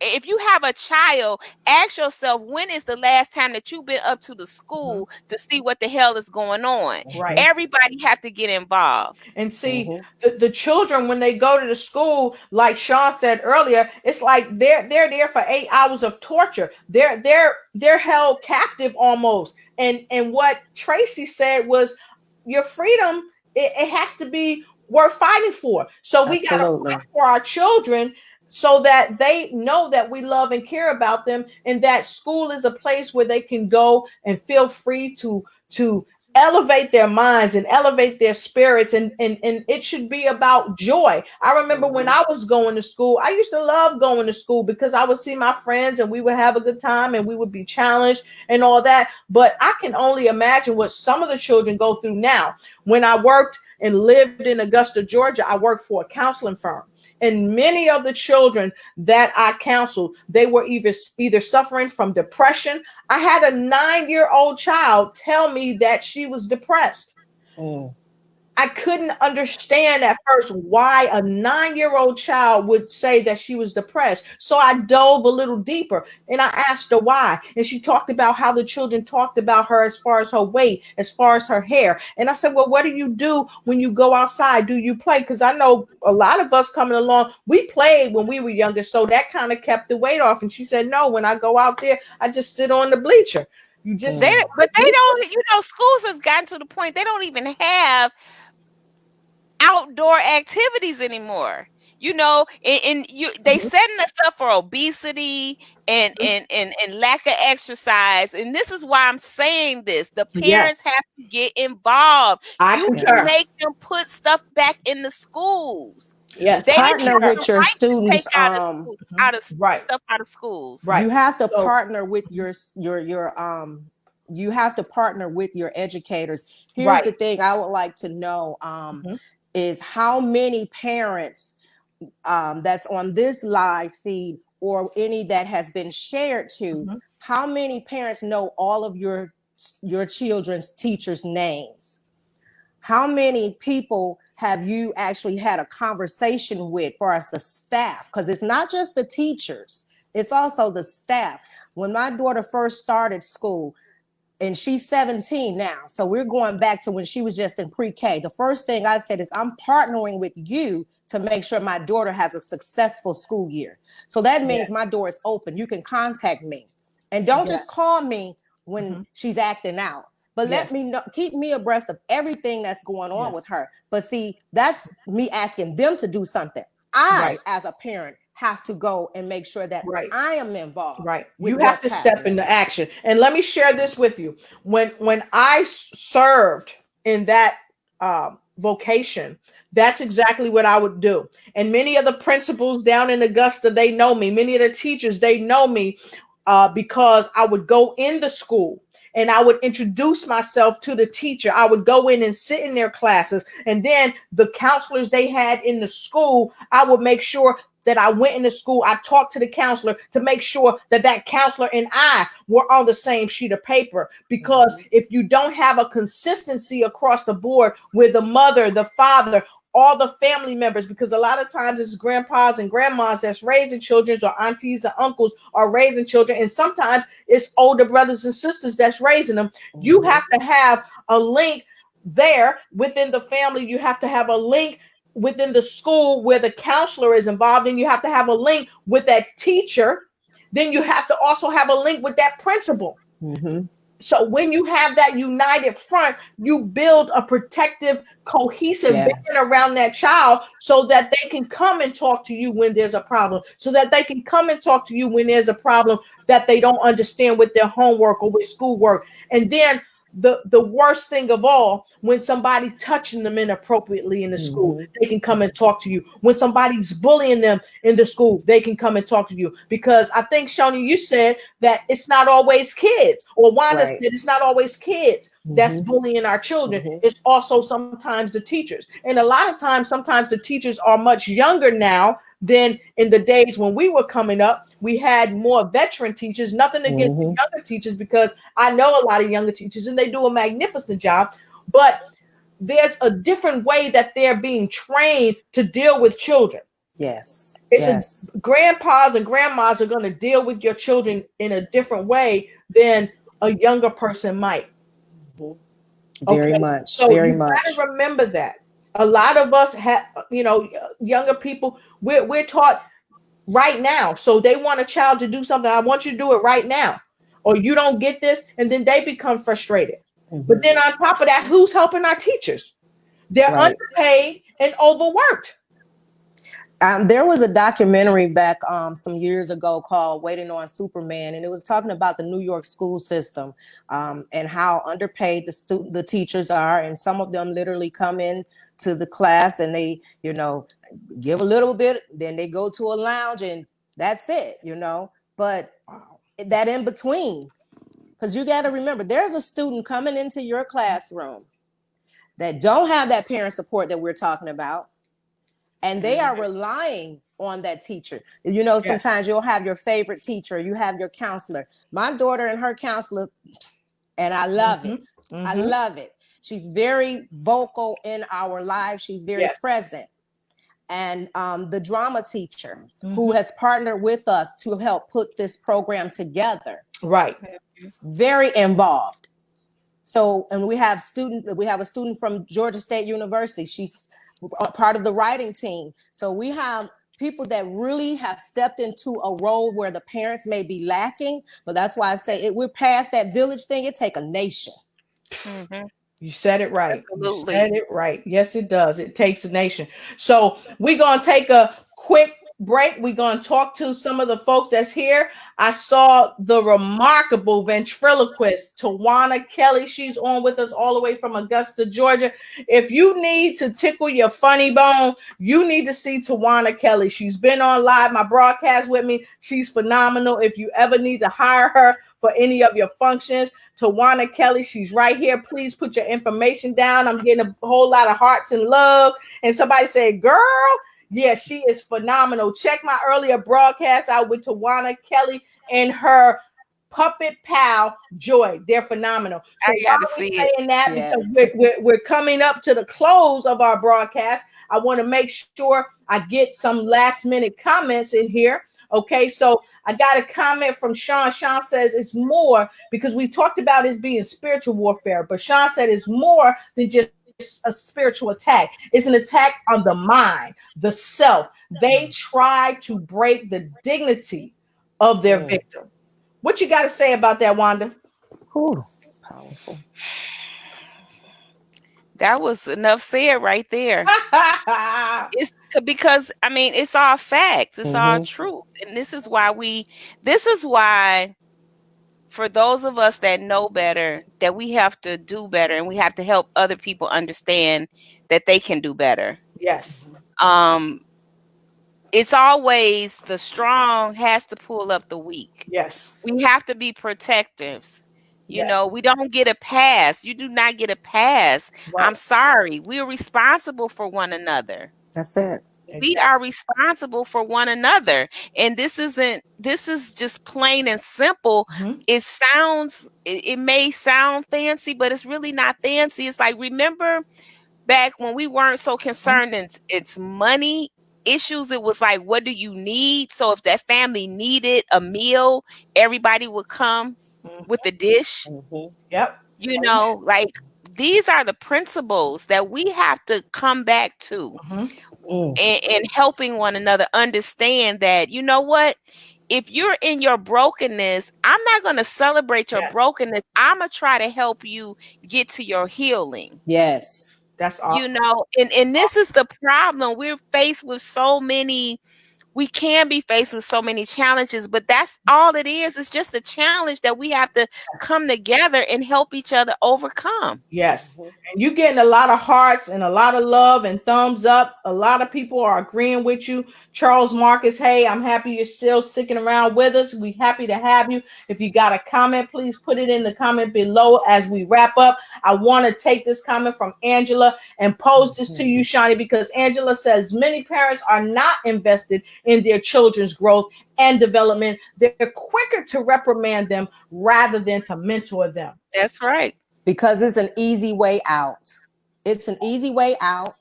if you have a child, ask yourself, when is the last time that you've been up to the school to see what the hell is going on? Right. Everybody have to get involved. And see, the children, when they go to the school, like Sean said earlier, it's like they're there for 8 hours of torture. They're held captive almost. And what Tracy said was, your freedom, it has to be worth fighting for. So we got to fight for our children, so that they know that we love and care about them, and that school is a place where they can go and feel free to elevate their minds and elevate their spirits. And it should be about joy. I remember when I was going to school, I used to love going to school because I would see my friends and we would have a good time and we would be challenged and all that. But I can only imagine what some of the children go through now. When I worked and lived in Augusta, Georgia, I worked for a counseling firm. And many of the children that I counseled, they were either suffering from depression. I had a 9-year-old child tell me that she was depressed. I couldn't understand at first why a 9-year-old child would say that she was depressed. So I dove a little deeper and I asked her why. And she talked about how the children talked about her as far as her weight, as far as her hair. And I said, well, what do you do when you go outside? Do you play? Because I know a lot of us coming along, we played when we were younger. So that kind of kept the weight off. And she said, no, when I go out there, I just sit on the bleacher. You just, but they don't, schools has gotten to the point they don't even have outdoor activities anymore. They setting us up for obesity and lack of exercise. And this is why I'm saying this. The parents have to get involved. You can make them put stuff back in the schools. Yes, they partner with your students. Stuff out of schools. Right. You have to partner with your you have to partner with your educators. Here's the thing I would like to know is how many parents that's on this live feed or any that has been shared to, how many parents know all of your children's teachers' names? How many people have you actually had a conversation with for us, the staff? Because it's not just the teachers, it's also the staff. When my daughter first started school, and she's 17 now, so we're going back to when she was just in pre-K. The first thing I said is, I'm partnering with you to make sure my daughter has a successful school year. So that means my door is open. You can contact me. And don't just call me when she's acting out. But let me know, keep me abreast of everything that's going on with her. But see, that's me asking them to do something. I, as a parent, have to go and make sure that I am involved. Right. You have to step into action. And let me share this with you. When I served in that vocation, that's exactly what I would do. And many of the principals down in Augusta, they know me. Many of the teachers, they know me because I would go in the school and I would introduce myself to the teacher. I would go in and sit in their classes. And then the counselors they had in the school, I would make sure that I went into school, I talked to the counselor to make sure that that counselor and I were on the same sheet of paper. Because if you don't have a consistency across the board with the mother, the father, all the family members, because a lot of times it's grandpas and grandmas that's raising children, or aunties and uncles are raising children, and sometimes it's older brothers and sisters that's raising them. You have to have a link there within the family. You have to have a link within the school where the counselor is involved, and you have to have a link with that teacher. Then you have to also have a link with that principal. So when you have that united front, you build a protective, cohesive band around that child so that they can come and talk to you when there's a problem, so that they can come and talk to you when there's a problem that they don't understand with their homework or with schoolwork. And then the worst thing of all, when somebody touching them inappropriately in the school, they can come and talk to you. When somebody's bullying them in the school, they can come and talk to you. Because I think, Shoni, you said that it's not always kids, or Wanda said it's not always kids that's bullying our children. It's also sometimes the teachers. And a lot of times, sometimes the teachers are much younger now than in the days when we were coming up. We had more veteran teachers. Nothing against the younger teachers, because I know a lot of younger teachers and they do a magnificent job. But there's a different way that they're being trained to deal with children. Grandpas and grandmas are going to deal with your children in a different way than a younger person might. Very much. So you gotta remember that. A lot of us have, younger people, we're taught right now. So they want a child to do something. I want you to do it right now, or you don't get this. And then they become frustrated. But then on top of that, who's helping our teachers? They're underpaid and overworked. There was a documentary back some years ago called Waiting on Superman, and it was talking about the New York school system and how underpaid the teachers are. And some of them literally come in to the class and they, give a little bit, then they go to a lounge and that's it, But that in between, because you got to remember, there's a student coming into your classroom that don't have that parent support that we're talking about. And they are relying on that teacher. Sometimes you'll have your favorite teacher, you have your counselor. My daughter and her counselor, And I love it. I love it. She's very vocal in our lives. She's very present. And the drama teacher who has partnered with us to help put this program together. Right. Very involved. So, and we have a student from Georgia State University. She's part of the writing team. So we have people that really have stepped into a role where the parents may be lacking. But that's why I say we're past that village thing. It takes a nation. You said it right. Absolutely. You said it right. Yes, it does. It takes a nation. So we're going to take a quick break. We're going to talk to some of the folks that's here. I saw the remarkable ventriloquist, Tawana Kelly. She's on with us all the way from Augusta, Georgia. If you need to tickle your funny bone, you need to see Tawana Kelly. She's been on live, my broadcast with me. She's phenomenal. If you ever need to hire her for any of your functions, Tawana Kelly, she's right here. Please put your information down. I'm getting a whole lot of hearts and love. And somebody said, girl, yeah, she is phenomenal. Check my earlier broadcast out with Tawana Kelly and her puppet pal, Joy. They're phenomenal. So I gotta see it. Saying that because we're coming up to the close of our broadcast. I want to make sure I get some last minute comments in here. Okay, so I got a comment from Sean. Sean says it's more, because we talked about it being spiritual warfare, but Sean said it's more than just a spiritual attack. It's an attack on the mind, the self. They try to break the dignity of their victim. What you got to say about that, Wanda? Ooh, powerful. That was enough said right there. It's because, I mean, it's all facts. It's all truth. And this is why for those of us that know better, that we have to do better, and we have to help other people understand that they can do better. Yes. It's always the strong has to pull up the weak. Yes. We have to be protectives. You know, we don't get a pass. You do not get a pass. Right. I'm sorry. We are responsible for one another. That's it. We are responsible for one another. And this is just plain and simple. It may sound fancy, but it's really not fancy. It's like, remember back when we weren't so concerned it's money issues. It was like, what do you need? So if that family needed a meal, everybody would come with the dish. Yep. You know, like, these are the principles that we have to come back to and helping one another understand that, you know what, if you're in your brokenness, I'm not going to celebrate your brokenness. I'm going to try to help you get to your healing. Yes. That's awesome. You know, and this is the problem. We're faced with we can be faced with so many challenges, but that's all it is. It's just a challenge that we have to come together and help each other overcome. Yes. And you're getting a lot of hearts and a lot of love and thumbs up. A lot of people are agreeing with you. Charles Marcus, hey, I'm happy you're still sticking around with us. We're happy to have you. If you got a comment, please put it in the comment below as we wrap up. I want to take this comment from Angela and pose this to you, Shani, because Angela says many parents are not invested in their children's growth and development. They're quicker to reprimand them rather than to mentor them. That's right. Because it's an easy way out. It's an easy way out.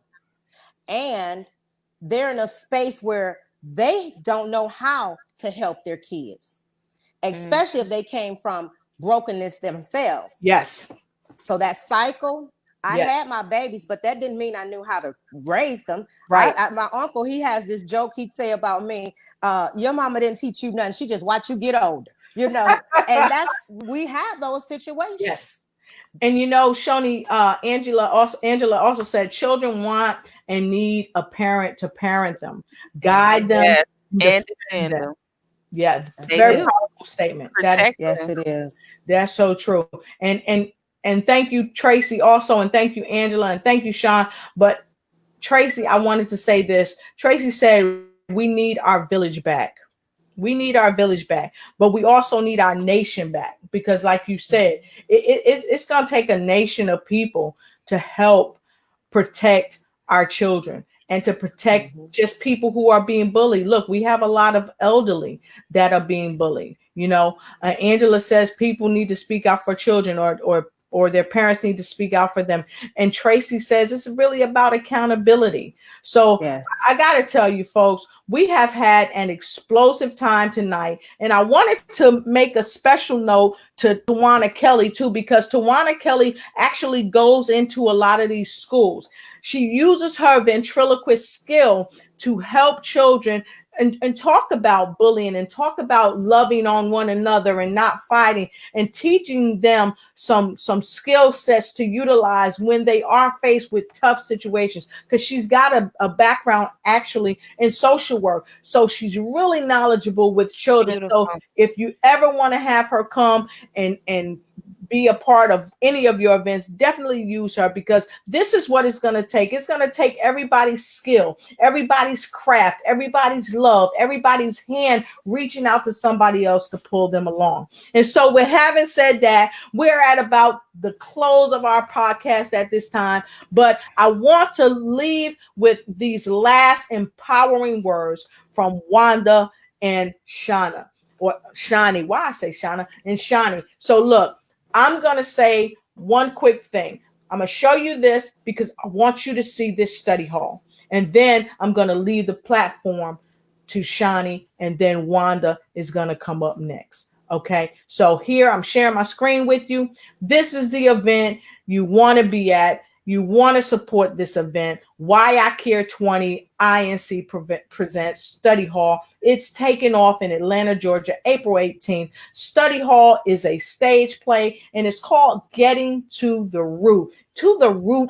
And they're in a space where they don't know how to help their kids, especially if they came from brokenness themselves. Yes. So that cycle, I had my babies, but that didn't mean I knew how to raise them. Right. My uncle, he has this joke he'd say about me, your mama didn't teach you nothing. She just watched you get older, you know, and we have those situations. Yes. And, you know, Shoni, Angela also said children want and need a parent to parent them, guide them, and defend them. Yeah, very powerful statement. Yes, it is. That's so true. And thank you, Tracy, also, and thank you, Angela, and thank you, Sean. But Tracy, I wanted to say this. Tracy said we need our village back. We need our village back, but we also need our nation back, because like you said, it's going to take a nation of people to help protect our children. and to protect just people who are being bullied. Look, we have a lot of elderly that are being bullied. You know, Angela says people need to speak out for children, or their parents need to speak out for them. And Tracy says it's really about accountability. So Yes. I got to tell you, folks, we have had an explosive time tonight. And I wanted to make a special note to Tawana Kelly, too, because Tawana Kelly actually goes into a lot of these schools. She uses her ventriloquist skill to help children and talk about bullying and talk about loving on one another and not fighting, and teaching them some skill sets to utilize when they are faced with tough situations, because she's got a background actually in social work, so she's really knowledgeable with children. Beautiful. So if you ever want to have her come and be a part of any of your events, definitely use her, because this is what it's going to take. It's going to take everybody's skill, everybody's craft, everybody's love, everybody's hand reaching out to somebody else to pull them along. And so, with having said that, we're at about the close of our podcast at this time, but I want to leave with these last empowering words from Wanda and Shauna, or Shani. Why I say Shauna and Shani. So look, I'm going to say one quick thing. I'm going to show you this because I want you to see this study hall. And then I'm going to leave the platform to Shani, and then Wanda is going to come up next. Okay. So here I'm sharing my screen with you. This is the event you want to be at. You want to support this event. Why I Care 20 INC presents Study Hall. It's taking off in Atlanta, Georgia, April 18th. Study Hall is a stage play, and it's called Getting to the Root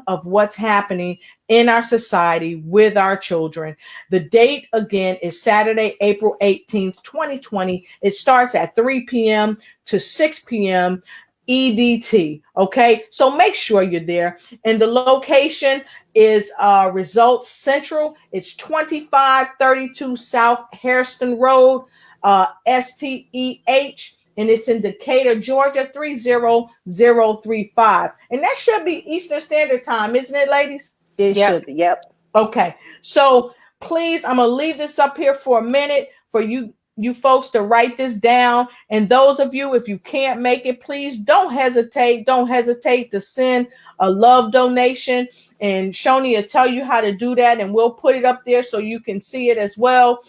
of what's happening in our society with our children. The date again is Saturday, April 18th, 2020. It starts at 3 p.m. to 6 p.m. EDT. Okay, so make sure you're there. And the location is Results Central. It's 2532 South Hairston Road, STEH, and it's in Decatur, Georgia, 30035. And that should be Eastern Standard Time, isn't it, ladies? It should be. Yep. Okay, so please, I'm gonna leave this up here for a minute for you folks to write this down. And those of you, if you can't make it, please don't hesitate to send a love donation, and Shoni will tell you how to do that, and we'll put it up there so you can see it as well.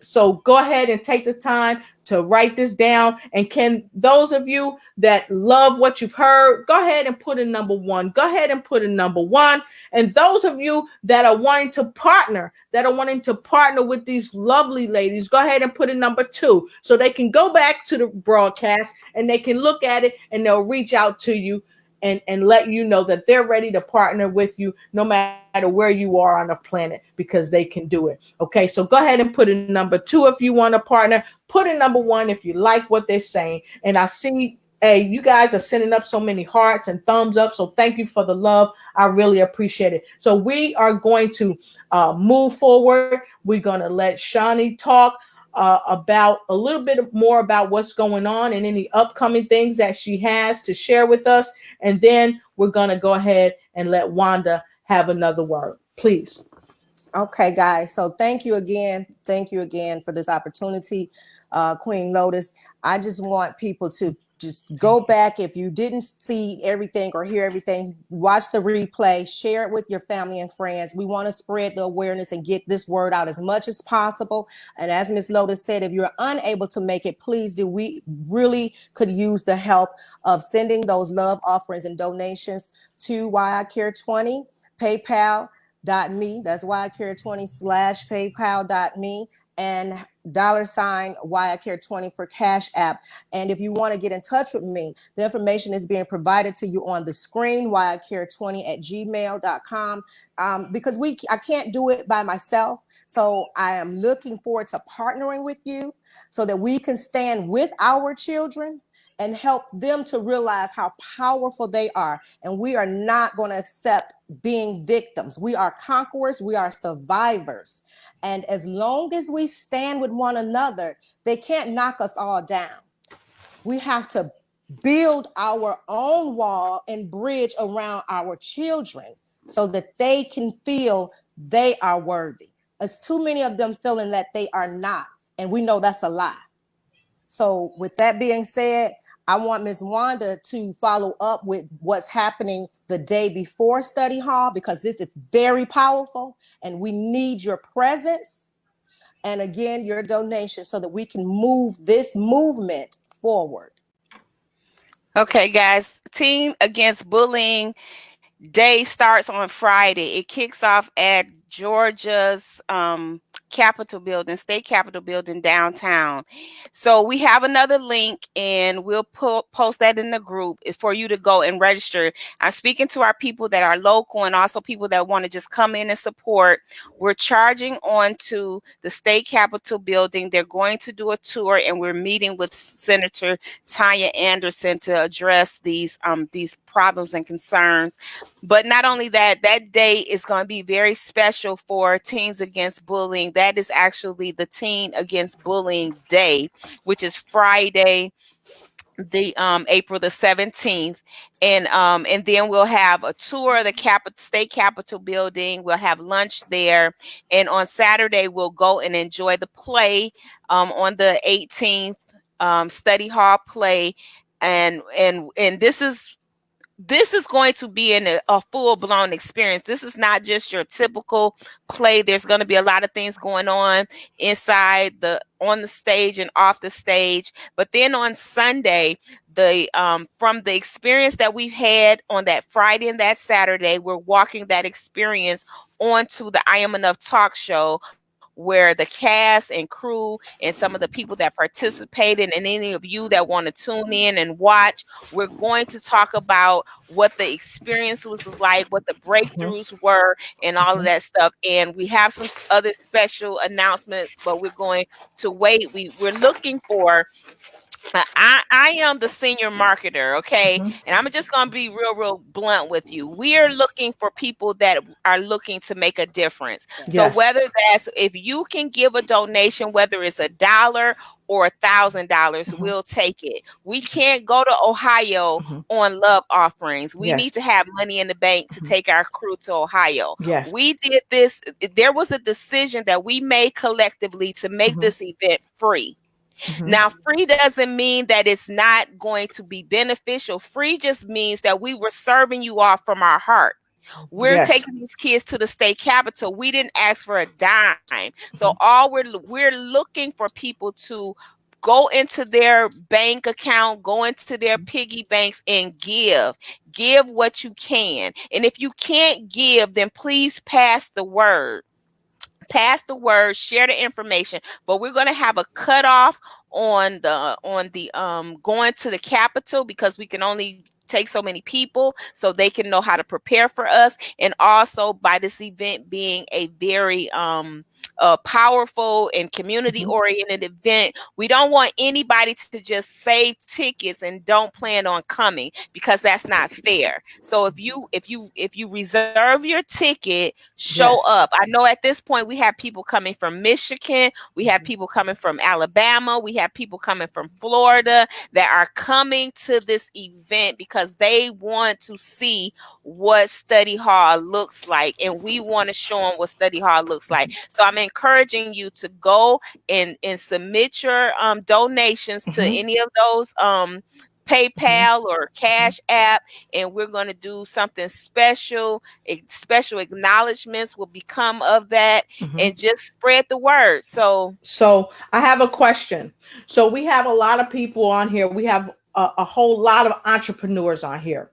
So go ahead and take the time to write this down. And can those of you that love what you've heard, go ahead and put a number one. Go ahead and put a number one. And those of you that are wanting to partner, with these lovely ladies, go ahead and put a number two, so they can go back to the broadcast and they can look at it, and they'll reach out to you and let you know that they're ready to partner with you no matter where you are on the planet, because they can do it. Okay, so go ahead and put a number two if you want to partner. Put a number one if you like what they're saying. And I see, hey, you guys are sending up so many hearts and thumbs up. So thank you for the love. I really appreciate it. So we are going to move forward. We're going to let Shani talk about a little bit more about what's going on and any upcoming things that she has to share with us. And then we're going to go ahead and let Wanda have another word. Please. Okay, guys. So thank you again. Thank you again for this opportunity, Queen Lotus. I just want people to just go back. If you didn't see everything or hear everything, watch the replay, share it with your family and friends. We want to spread the awareness and get this word out as much as possible. And as Miss Lotus said, if you're unable to make it, please do. We really could use the help of sending those love offerings and donations to Why I Care 20, PayPal.me. That's Why I Care 20 /PayPal.me, and $ Why I Care 20 for Cash App. And if you want to get in touch with me, the information is being provided to you on the screen, Why I Care 20 @gmail.com. Because I can't do it by myself. So I am looking forward to partnering with you so that we can stand with our children and help them to realize how powerful they are. And we are not going to accept being victims. We are conquerors. We are survivors. And as long as we stand with one another, they can't knock us all down. We have to build our own wall and bridge around our children so that they can feel they are worthy. There's too many of them feeling that they are not, and we know that's a lie. So with that being said, I want Ms. Wanda to follow up with what's happening the day before study hall, because this is very powerful and we need your presence and again your donation so that we can move this movement forward. Okay, guys, Teen Against Bullying Day starts on Friday. It kicks off at Georgia's Capitol building, state Capitol building downtown. So we have another link and we'll post that in the group for you to go and register. I'm speaking to our people that are local and also people that want to just come in and support. We're charging on to the state Capitol building. They're going to do a tour and we're meeting with Senator Tanya Anderson to address these problems and concerns. But not only that, that day is going to be very special for Teens Against Bullying. That is actually the Teen Against Bullying Day, which is Friday, the April the 17th, and then we'll have a tour of the state Capitol building. We'll have lunch there, and on Saturday we'll go and enjoy the play on the 18th, study hall play, and this is going to be a full-blown experience. This is not just your typical play. There's going to be a lot of things going on inside on the stage and off the stage. But then on Sunday, from the experience that we've had on that Friday and that Saturday, we're walking that experience onto the I Am Enough talk show, where the cast and crew and some of the people that participated and any of you that want to tune in and watch, we're going to talk about what the experience was like, what the breakthroughs were, and all of that stuff. And we have some other special announcements, but we're going to wait. We're looking for I am the senior marketer, okay? And I'm just going to be real blunt with you. We are looking for people that are looking to make a difference. Yes. So whether that's, if you can give a donation, whether it's $1 or $1,000, we'll take it. We can't go to Ohio on love offerings. We need to have money in the bank to take our crew to Ohio. Yes. We did this. There was a decision that we made collectively to make this event free. Now, free doesn't mean that it's not going to be beneficial. Free just means that we were serving you all from our heart. We're taking these kids to the state capitol. We didn't ask for a dime. So all we're looking for people to go into their bank account, go into their piggy banks and give what you can. And if you can't give, then please pass the word. Pass the word, share the information, but we're going to have a cutoff on the going to the Capitol, because we can only take so many people, so they can know how to prepare for us. And also, by this event being a very powerful and community oriented event, we don't want anybody to just save tickets and don't plan on coming, because that's not fair. So if you reserve your ticket, show up. I know at this point we have people coming from Michigan, we have people coming from Alabama, we have people coming from Florida that are coming to this event because they want to see what study hall looks like, and we want to show them what study hall looks like. So I'm encouraging you to go and submit your donations to any of those PayPal or Cash App, and we're going to do something special. Special acknowledgments will become of that, and just spread the word. So I have a question. So we have a lot of people on here. We have a whole lot of entrepreneurs on here.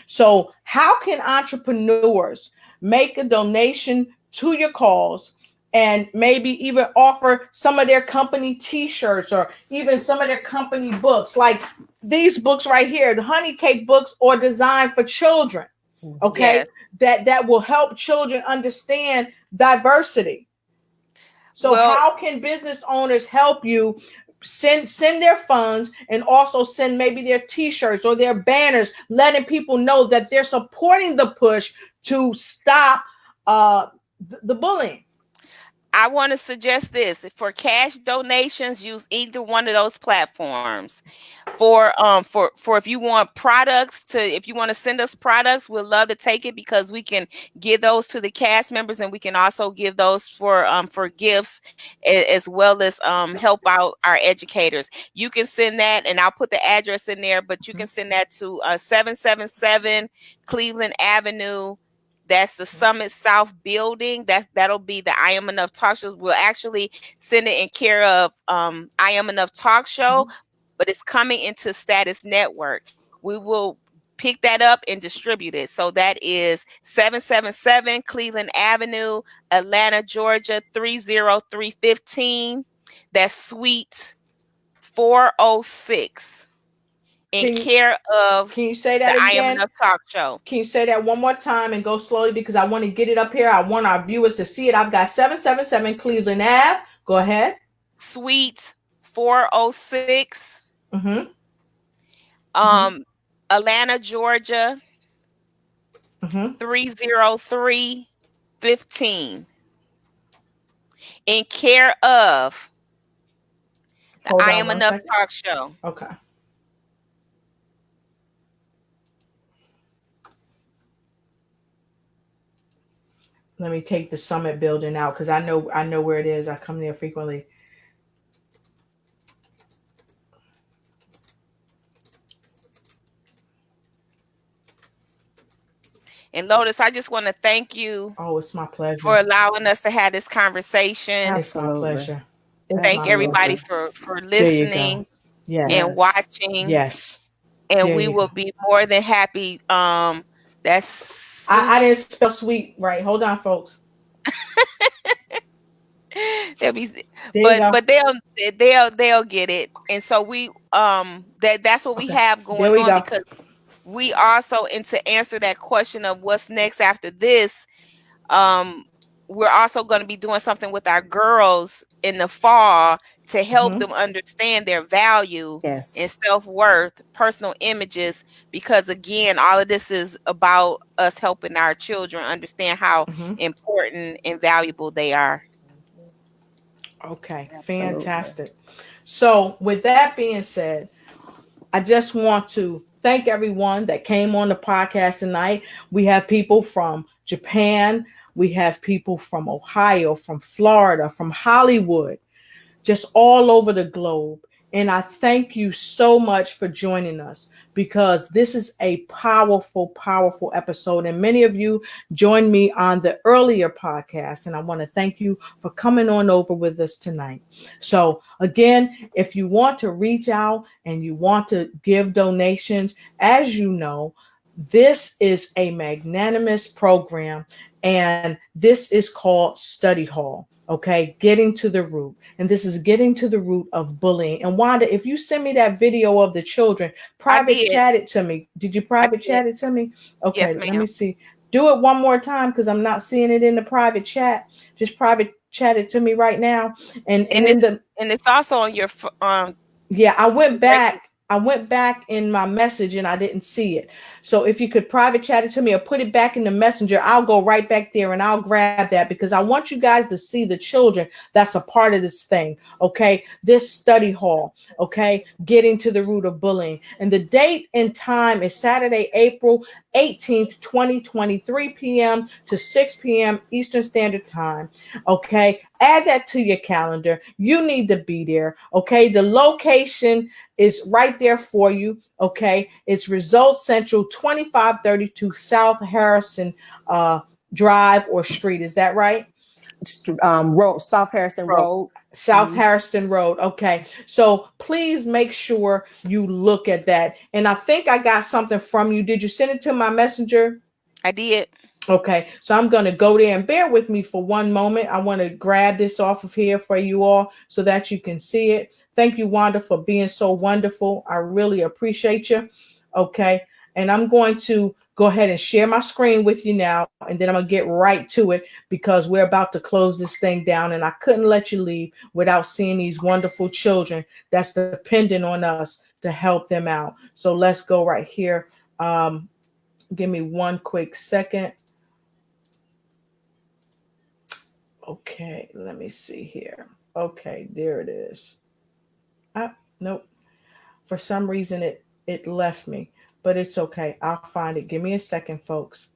So how can entrepreneurs make a donation to your cause and maybe even offer some of their company t-shirts or even some of their company books, like these books right here, the honey cake books, or designed for children? Okay. Yes. That will help children understand diversity. So how can business owners help you send their funds, and also send maybe their t-shirts or their banners, letting people know that they're supporting the push to stop the bullying? I want to suggest this. For cash donations, use either one of those platforms. For if you want products if you want to send us products, we'd love to take it, because we can give those to the cast members, and we can also give those for gifts, as well as help out our educators. You can send that, and I'll put the address in there, but you can send that to 777 Cleveland Avenue. That's the Summit South building. That'll be the I Am Enough talk show. We'll actually send it in care of I Am Enough talk show, but it's coming into Status Network. We will pick that up and distribute it. So that is 777 Cleveland Avenue, Atlanta, Georgia 30315. That's Suite 406. In care of Can you say the that I Am again? Enough talk show. Can you say that one more time and go slowly, because I want to get it up here. I want our viewers to see it. I've got 777 Cleveland Ave. Go ahead. Suite 406. Mm-hmm. Atlanta, Georgia 30315. In care of the I Am Enough talk show. Okay. Let me take the Summit building out, because I know where it is. I come there frequently. And Lotus, I just want to thank you. Oh, it's my pleasure. For allowing us to have this conversation. It's my pleasure. Thank everybody for listening and watching. Yes. And we will be more than happy. That's I didn't spell sweet right. Hold on, folks. They'll get it. And so we that's what we have going on, because we also, and to answer that question of what's next after this, we're also going to be doing something with our girls in the fall to help them understand their value and self-worth, personal images, because again, all of this is about us helping our children understand how important and valuable they are. Okay, fantastic. So with that being said, I just want to thank everyone that came on the podcast tonight. We have people from Japan. We have people from Ohio, from Florida, from Hollywood, just all over the globe. And I thank you so much for joining us, because this is a powerful, powerful episode. And many of you joined me on the earlier podcast. And I want to thank you for coming on over with us tonight. So again, if you want to reach out and you want to give donations, as you know, this is a magnanimous program, and this is called Study Hall. Okay, getting to the root. And this is getting to the root of bullying. And Wanda, if you send me that video of the children, private chat it to me. Did you private chat it to me? Okay, yes, let me see. Do it one more time, because I'm not seeing it in the private chat. Just private chat it to me right now. And it's also on your yeah, I went back in my message and I didn't see it. So if you could private chat it to me or put it back in the messenger, I'll go right back there and I'll grab that, because I want you guys to see the children that's a part of this thing. Okay. This study hall. Okay. Getting to the root of bullying. And the date and time is Saturday, April 18th, 2020, 3 p.m. to 6 p.m. Eastern Standard Time. Okay. Add that to your calendar. You need to be there. Okay. The location is right there for you. Okay. It's Results Central, 2532 South Harrison Drive or Street. Is that right? Road, South Harrison Road. South Harrison Road. Okay. So please make sure you look at that. And I think I got something from you. Did you send it to my messenger? I did. Okay. So I'm going to go there, and bear with me for one moment. I want to grab this off of here for you all so that you can see it. Thank you, Wanda, for being so wonderful. I really appreciate you. Okay. And I'm going to go ahead and share my screen with you now, and then I'm going to get right to it, because we're about to close this thing down, and I couldn't let you leave without seeing these wonderful children that's dependent on us to help them out. So let's go right here. Give me one quick second. Okay, let me see here. Okay, there it is. Nope. For some reason it left me, but it's okay. I'll find it. Give me a second, folks.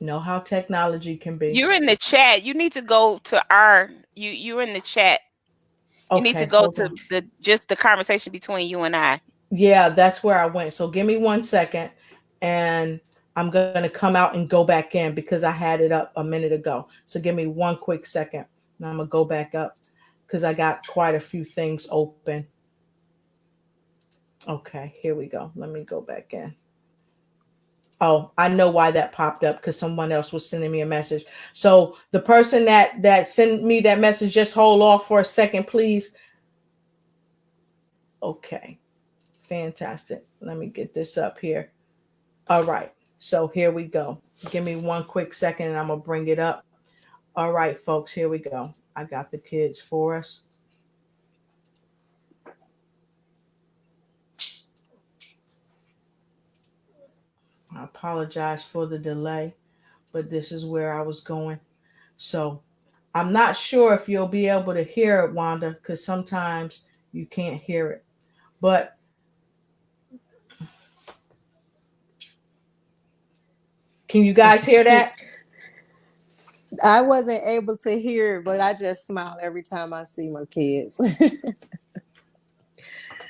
Know how technology can be. You're in the chat. You need to go to our you're in the chat. You need to Okay, go hold to on. the conversation between you and I. Yeah, that's where I went. So give me 1 second, and I'm going to come out and go back in because I had it up a minute ago. So give me one quick second. And I'm going to go back up because I got quite a few things open. Okay, here we go. Let me go back in. Oh, I know why that popped up, because someone else was sending me a message. So the person that sent me that message, just hold off for a second, please. Okay, fantastic. Let me get this up here. All right, so here we go. Give me one quick second and I'm gonna bring it up. All right, folks, here we go. I got the kids for us. I apologize for the delay, but this is where I was going. So I'm not sure if you'll be able to hear it, Wanda, because sometimes you can't hear it. But can you guys hear that? I wasn't able to hear, but I just smile every time I see my kids.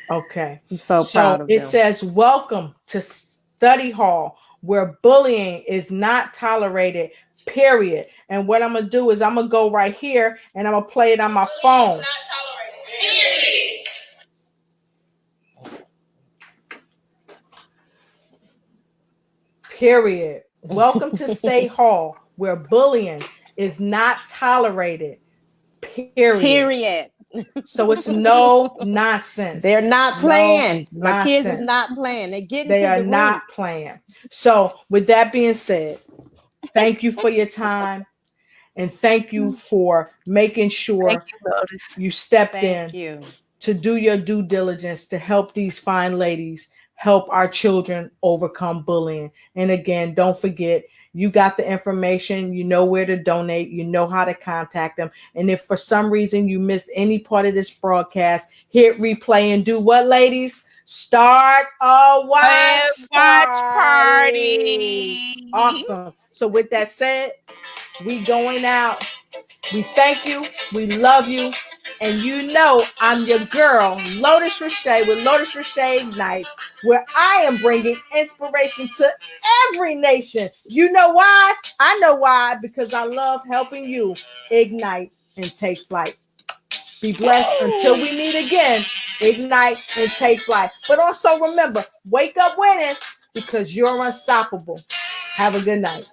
Okay. I'm so proud of it them. says, welcome to study hall where bullying is not tolerated, period. And what I'm going to do is I'm going to go right here and I'm going to play it on my phone. Period. Welcome to State Hall where bullying is not tolerated, period. So it's no nonsense. They're not playing. No My kids is nonsense. not playing. They're getting They to are the root. not playing. So with that being said, thank you for your time, and thank you for making sure you stepped Thank in you. to do your due diligence to help these fine ladies help our children overcome bullying. And again, don't forget, you got the information, you know where to donate, you know how to contact them. And if for some reason you missed any part of this broadcast, hit replay and do what, ladies? Start a watch party. Awesome. So with that said, we going out. We thank you. We love you. And you know I'm your girl, Lotus Richey, with Lotus Richey Ignites, where I am bringing inspiration to every nation. You know why? I know why, because I love helping you ignite and take flight. Be blessed until we meet again. Ignite and take flight. But also remember, wake up winning, because you're unstoppable. Have a good night.